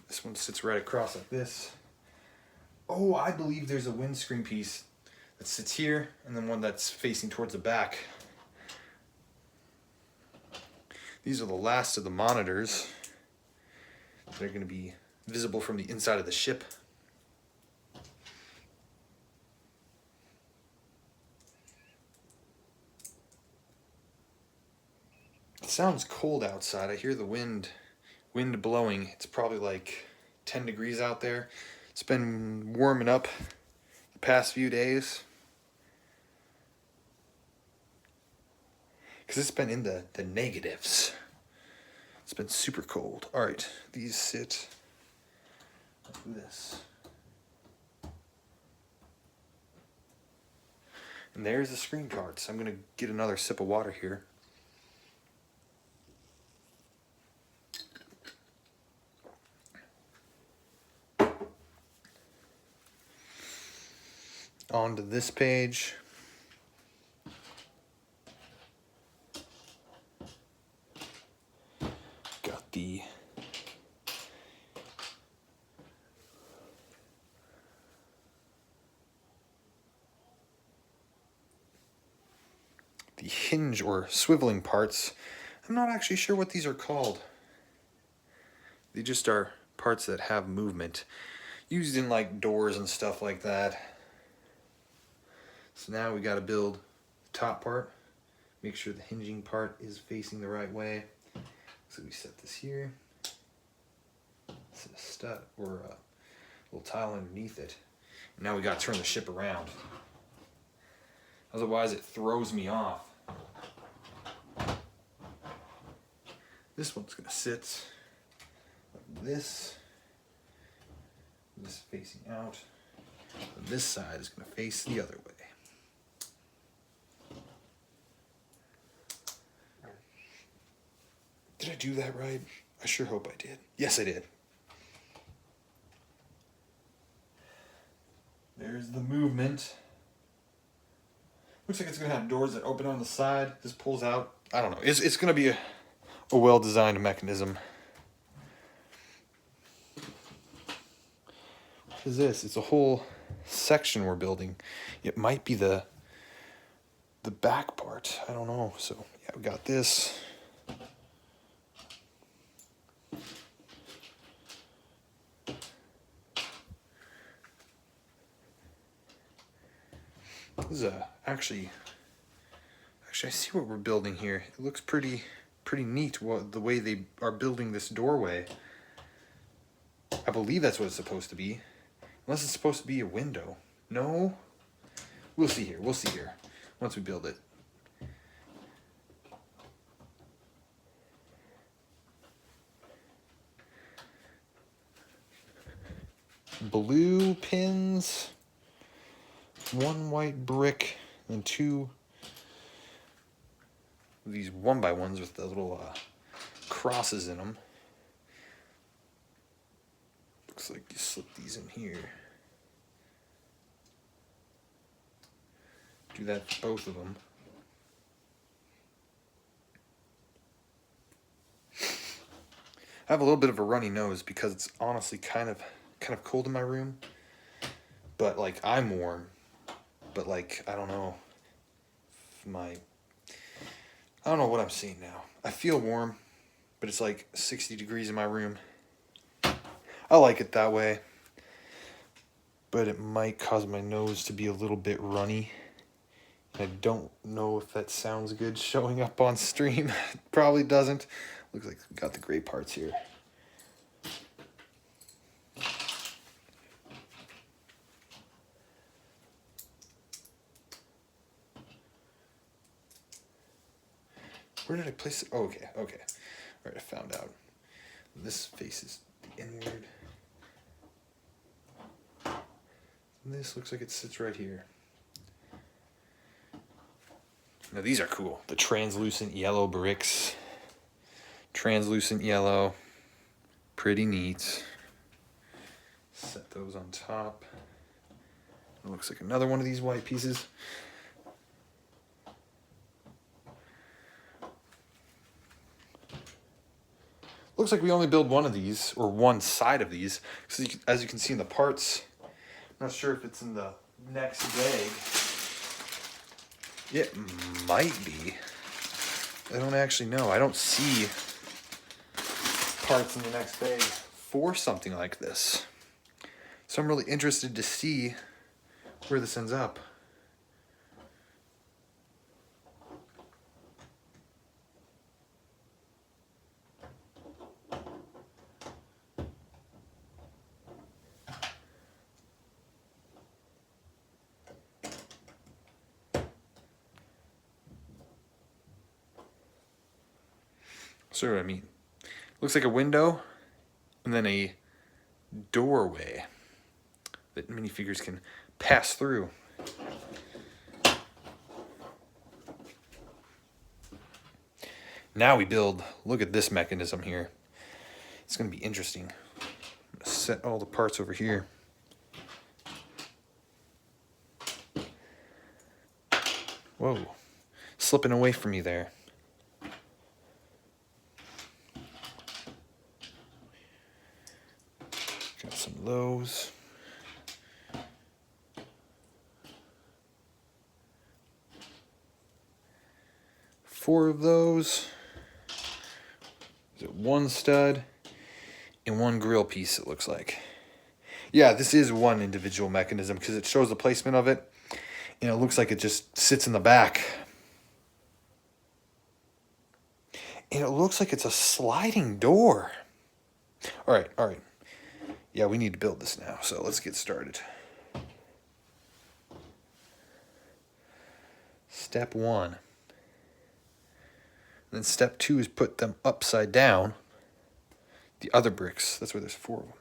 This one sits right across like this. Oh, I believe there's a windscreen piece that sits here and then one that's facing towards the back. These are the last of the monitors. They're going to be visible from the inside of the ship. It sounds cold outside. I hear the wind blowing. It's probably like 10 degrees out there. It's been warming up the past few days. Because it's been in the negatives. It's been super cold. All right, these sit like this. And there's the screen cards. I'm gonna get another sip of water here. On to this page. Got the hinge or swiveling parts. I'm not actually sure what these are called. They just are parts that have movement. used in like doors and stuff like that. So now we got to build the top part. Make sure the hinging part is facing the right way. So we set this here. Set a stud or a little tile underneath it. And now we got to turn the ship around. Otherwise it throws me off. This one's gonna sit like this. This facing out. And this side is gonna face the other way. Did I do that right? I sure hope I did. Yes, I did. There's the movement. Looks like it's gonna have doors that open on the side. This pulls out. I don't know. It's gonna be a well-designed mechanism. What is this? It's a whole section we're building. It might be the back part. I don't know. So yeah, we got this. This is actually I see what we're building here. It looks pretty neat the way they are building this doorway. I believe that's what it's supposed to be. Unless it's supposed to be a window. No? We'll see here. We'll see here once we build it. Blue pins, one white brick, and two of these 1x1s with the little crosses in them. Looks like you slip these in here. Do that for both of them. I have a little bit of a runny nose because it's honestly kind of cold in my room. But like I'm warm. But like I don't know what I'm seeing now. I feel warm, but it's like 60 degrees in my room. I like it that way. But it might cause my nose to be a little bit runny. I don't know if that sounds good showing up on stream. Probably doesn't. Looks like we got the gray parts here. Where did I place it? Oh, okay. All right, I found out. This faces the inward. And this looks like it sits right here. Now these are cool. The translucent yellow bricks. Translucent yellow. Pretty neat. Set those on top. It looks like another one of these white pieces. Looks like we only build one of these, or one side of these. So as you can see in the parts, I'm not sure if it's in the next bag. It might be. I don't actually know. I don't see parts in the next bag for something like this. So I'm really interested to see where this ends up. So what I mean, looks like a window and then a doorway that minifigures can pass through. Now we build, look at this mechanism here. It's gonna be interesting. I'm gonna set all the parts over here. Whoa, slipping away from me there. Got some of those. Four of those. Is it one stud and one grill piece, it looks like. Yeah, this is one individual mechanism because it shows the placement of it, and it looks like it just sits in the back. And it looks like it's a sliding door. All right, all right. Yeah, we need to build this now, so let's get started. Step 1. Then step 2 is put them upside down. The other bricks, that's where there's 4 of them.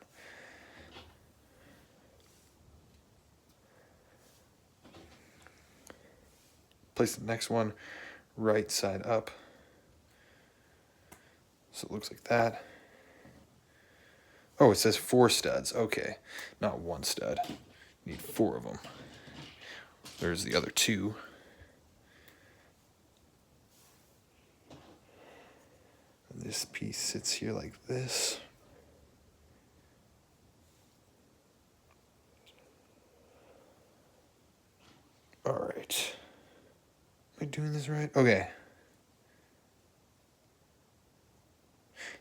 Place the next one right side up. So it looks like that. Oh, it says 4 studs. Okay, not 1 stud. You need 4 of them. There's the other 2. And this piece sits here like this. All right. Am I doing this right? Okay.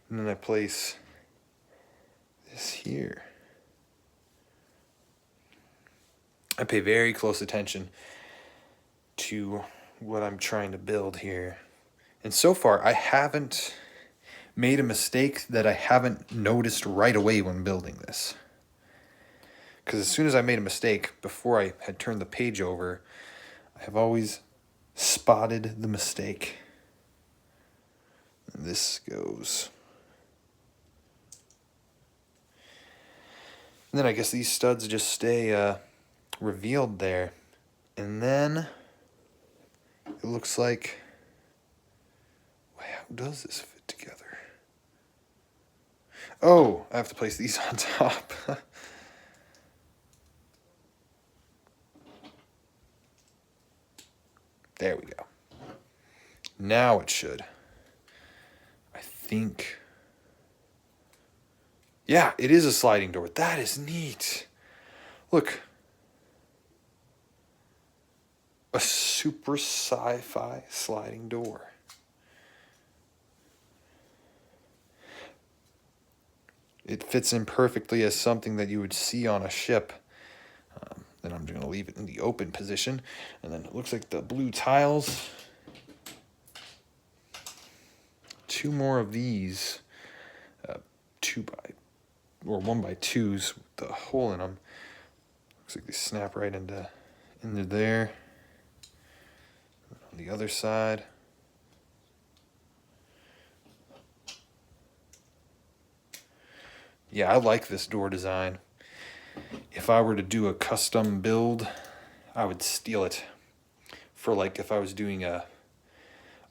And then I place this here. I pay very close attention to what I'm trying to build here. And so far, I haven't made a mistake that I haven't noticed right away when building this. Because as soon as I made a mistake, before I had turned the page over, I have always spotted the mistake. And this goes. And then I guess these studs just stay revealed there. And then it looks like, how does this fit together? Oh, I have to place these on top. There we go. Now it should. I think. Yeah, it is a sliding door. That is neat. Look. A super sci-fi sliding door. It fits in perfectly as something that you would see on a ship. Then I'm going to leave it in the open position. And then it looks like the blue tiles. 2 more of these. 1 by 2s with the hole in them. Looks like they snap right into there. On the other side. Yeah, I like this door design. If I were to do a custom build, I would steal it. For like if I was doing a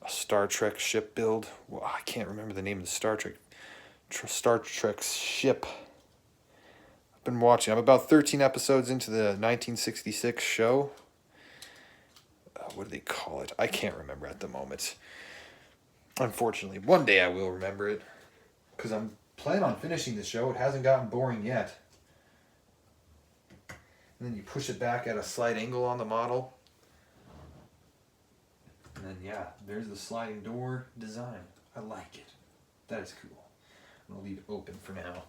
Star Trek ship build. Well, I can't remember the name of the Star Trek ship. I've been watching. I'm about 13 episodes into the 1966 show. What do they call it? I can't remember at the moment. Unfortunately, one day I will remember it. Because I'm planning on finishing the show. It hasn't gotten boring yet. And then you push it back at a slight angle on the model. And then, yeah, there's the sliding door design. I like it. That is cool. I'm going to leave it open for now.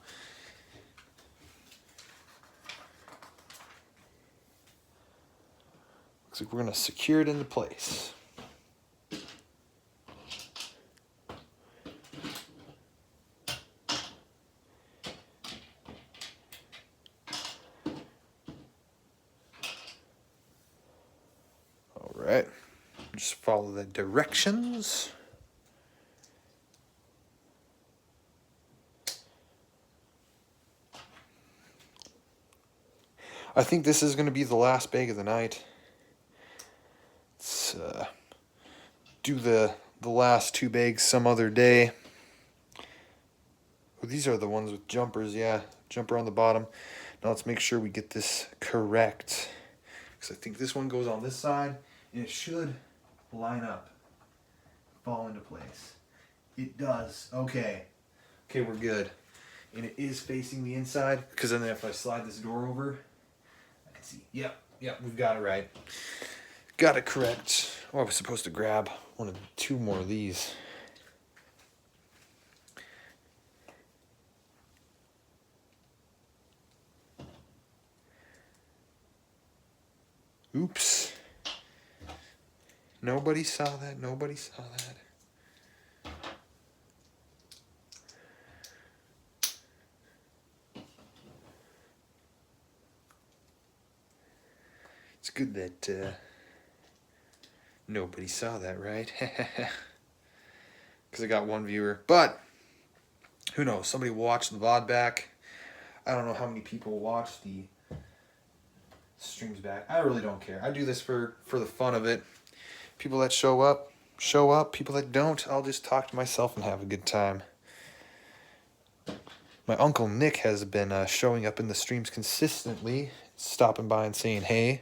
Looks like we're going to secure it into place. All right. Just follow the directions. I think this is going to be the last bag of the night. Let's do the last 2 bags some other day. Oh, these are the ones with jumpers, yeah. Jumper on the bottom. Now let's make sure we get this correct. Because I think this one goes on this side, and it should line up. Fall into place. It does. Okay. Okay, we're good. And it is facing the inside, because then if I slide this door over, I can see. Yep, we've got it right. Got it correct. Oh, I was supposed to grab 2 more of these. Oops. Nobody saw that. Nobody saw that. It's good that nobody saw that, right? Because I got one viewer. But who knows? Somebody will watch the VOD back. I don't know how many people watch the streams back. I really don't care. I do this for the fun of it. People that show up, show up. People that don't, I'll just talk to myself and have a good time. My Uncle Nick has been showing up in the streams consistently, stopping by and saying hey.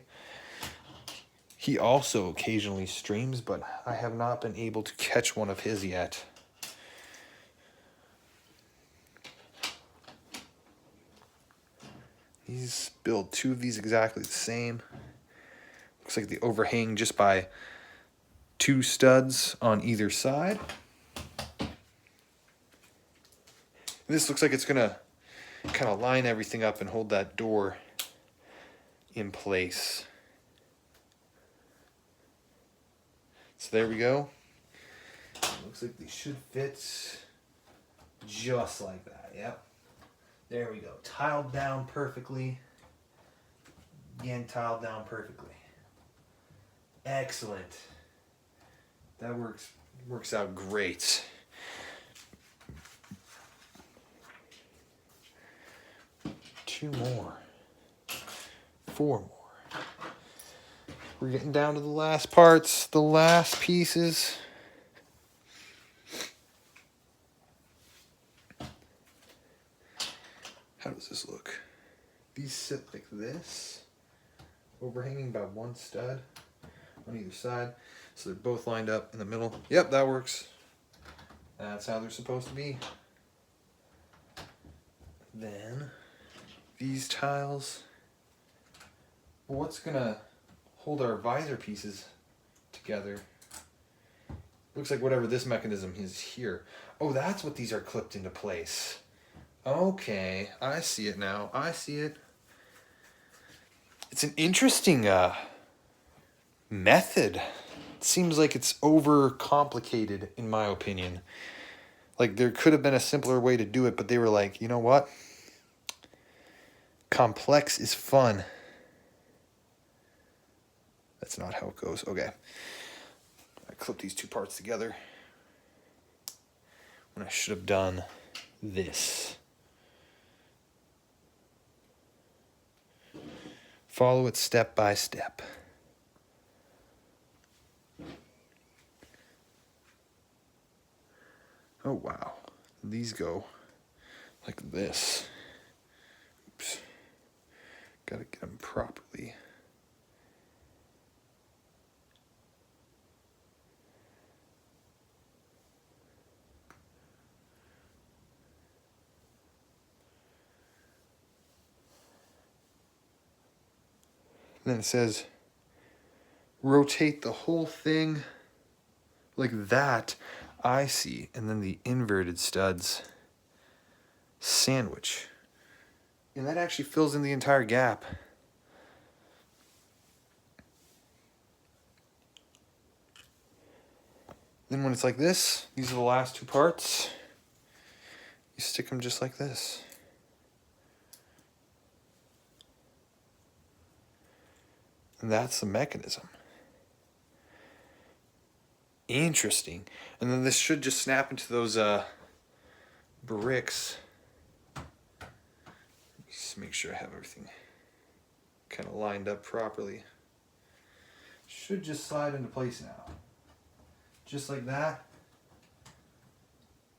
He also occasionally streams, but I have not been able to catch one of his yet. He's built two of these exactly the same. Looks like they overhang just by 2 studs on either side. This looks like it's gonna kind of line everything up and hold that door in place. So there we go. Looks like they should fit just like that. Yep. There we go. Tiled down perfectly. Again, tiled down perfectly. Excellent. That works out great. Two more. 4 more. We're getting down to the last parts, the last pieces. How does this look? These sit like this, overhanging by 1 stud on either side. So they're both lined up in the middle. Yep, that works. That's how they're supposed to be. Then these tiles. What's gonna hold our visor pieces together? Looks like whatever this mechanism is here. Oh, that's what these are clipped into place. Okay, I see it now. I see it. It's an interesting method. It seems like it's overcomplicated, in my opinion. Like, there could have been a simpler way to do it, but they were like, you know what? Complex is fun. That's not how it goes. Okay. I clipped these 2 parts together when I should have done this. Follow it step by step. Oh, wow. These go like this. Oops. Gotta get them properly. Then it says, rotate the whole thing like that. I see. And then the inverted studs sandwich. And that actually fills in the entire gap. Then when it's like this, these are the last 2 parts. You stick them just like this. And that's the mechanism. Interesting. And then this should just snap into those bricks. Just make sure I have everything kind of lined up properly. Should just slide into place now. Just like that.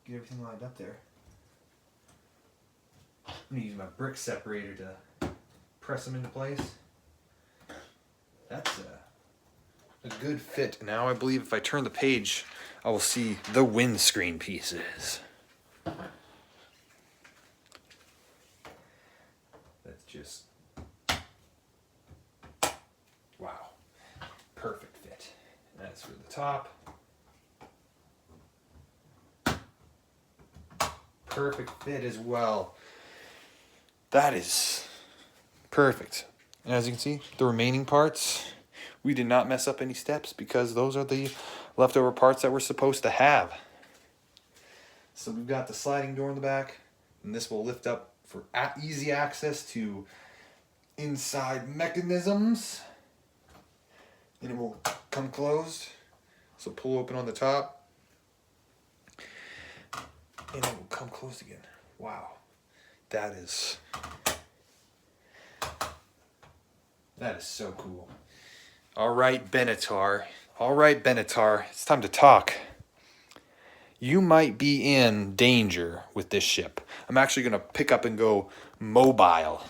Get everything lined up there. I'm going to use my brick separator to press them into place. That's a good fit. Now I believe if I turn the page, I will see the windscreen pieces. That's just, wow, perfect fit. That's for the top. Perfect fit as well. That is perfect. And as you can see, the remaining parts, we did not mess up any steps because those are the leftover parts that we're supposed to have. So we've got the sliding door in the back, and this will lift up for easy access to inside mechanisms. And it will come closed. So pull open on the top, and it will come closed again. Wow, that is so cool. All right, Benatar. All right, Benatar. It's time to talk. You might be in danger with this ship. I'm actually going to pick up and go mobile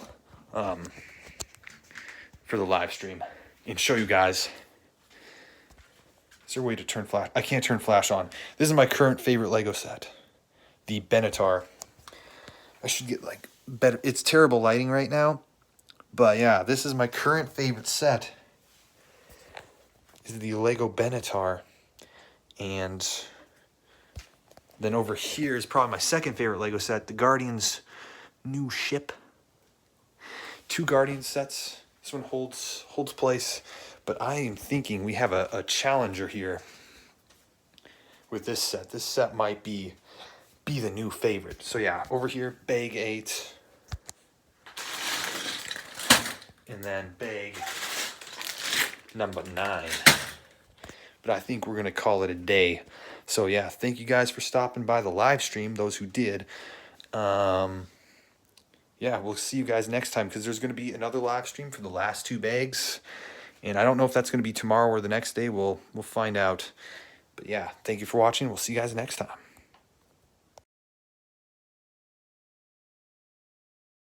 for the live stream and show you guys. Is there a way to turn flash? I can't turn flash on. This is my current favorite Lego set, the Benatar. I should get like better. It's terrible lighting right now, but yeah, this is my current favorite set. Is the Lego Benatar, and then over here is probably my second favorite Lego set, the Guardians new ship. 2 Guardian sets. This one holds place, but I am thinking we have a challenger here with this set. This set might be the new favorite. So yeah, over here, bag 8, and then bag number 9. But I think we're gonna call it a day. So yeah, thank you guys for stopping by the live stream, those who did. Yeah, we'll see you guys next time, because there's going to be another live stream for the last 2 bags. And I don't know if that's going to be tomorrow or the next day. We'll find out. But yeah, thank you for watching. We'll see you guys next time.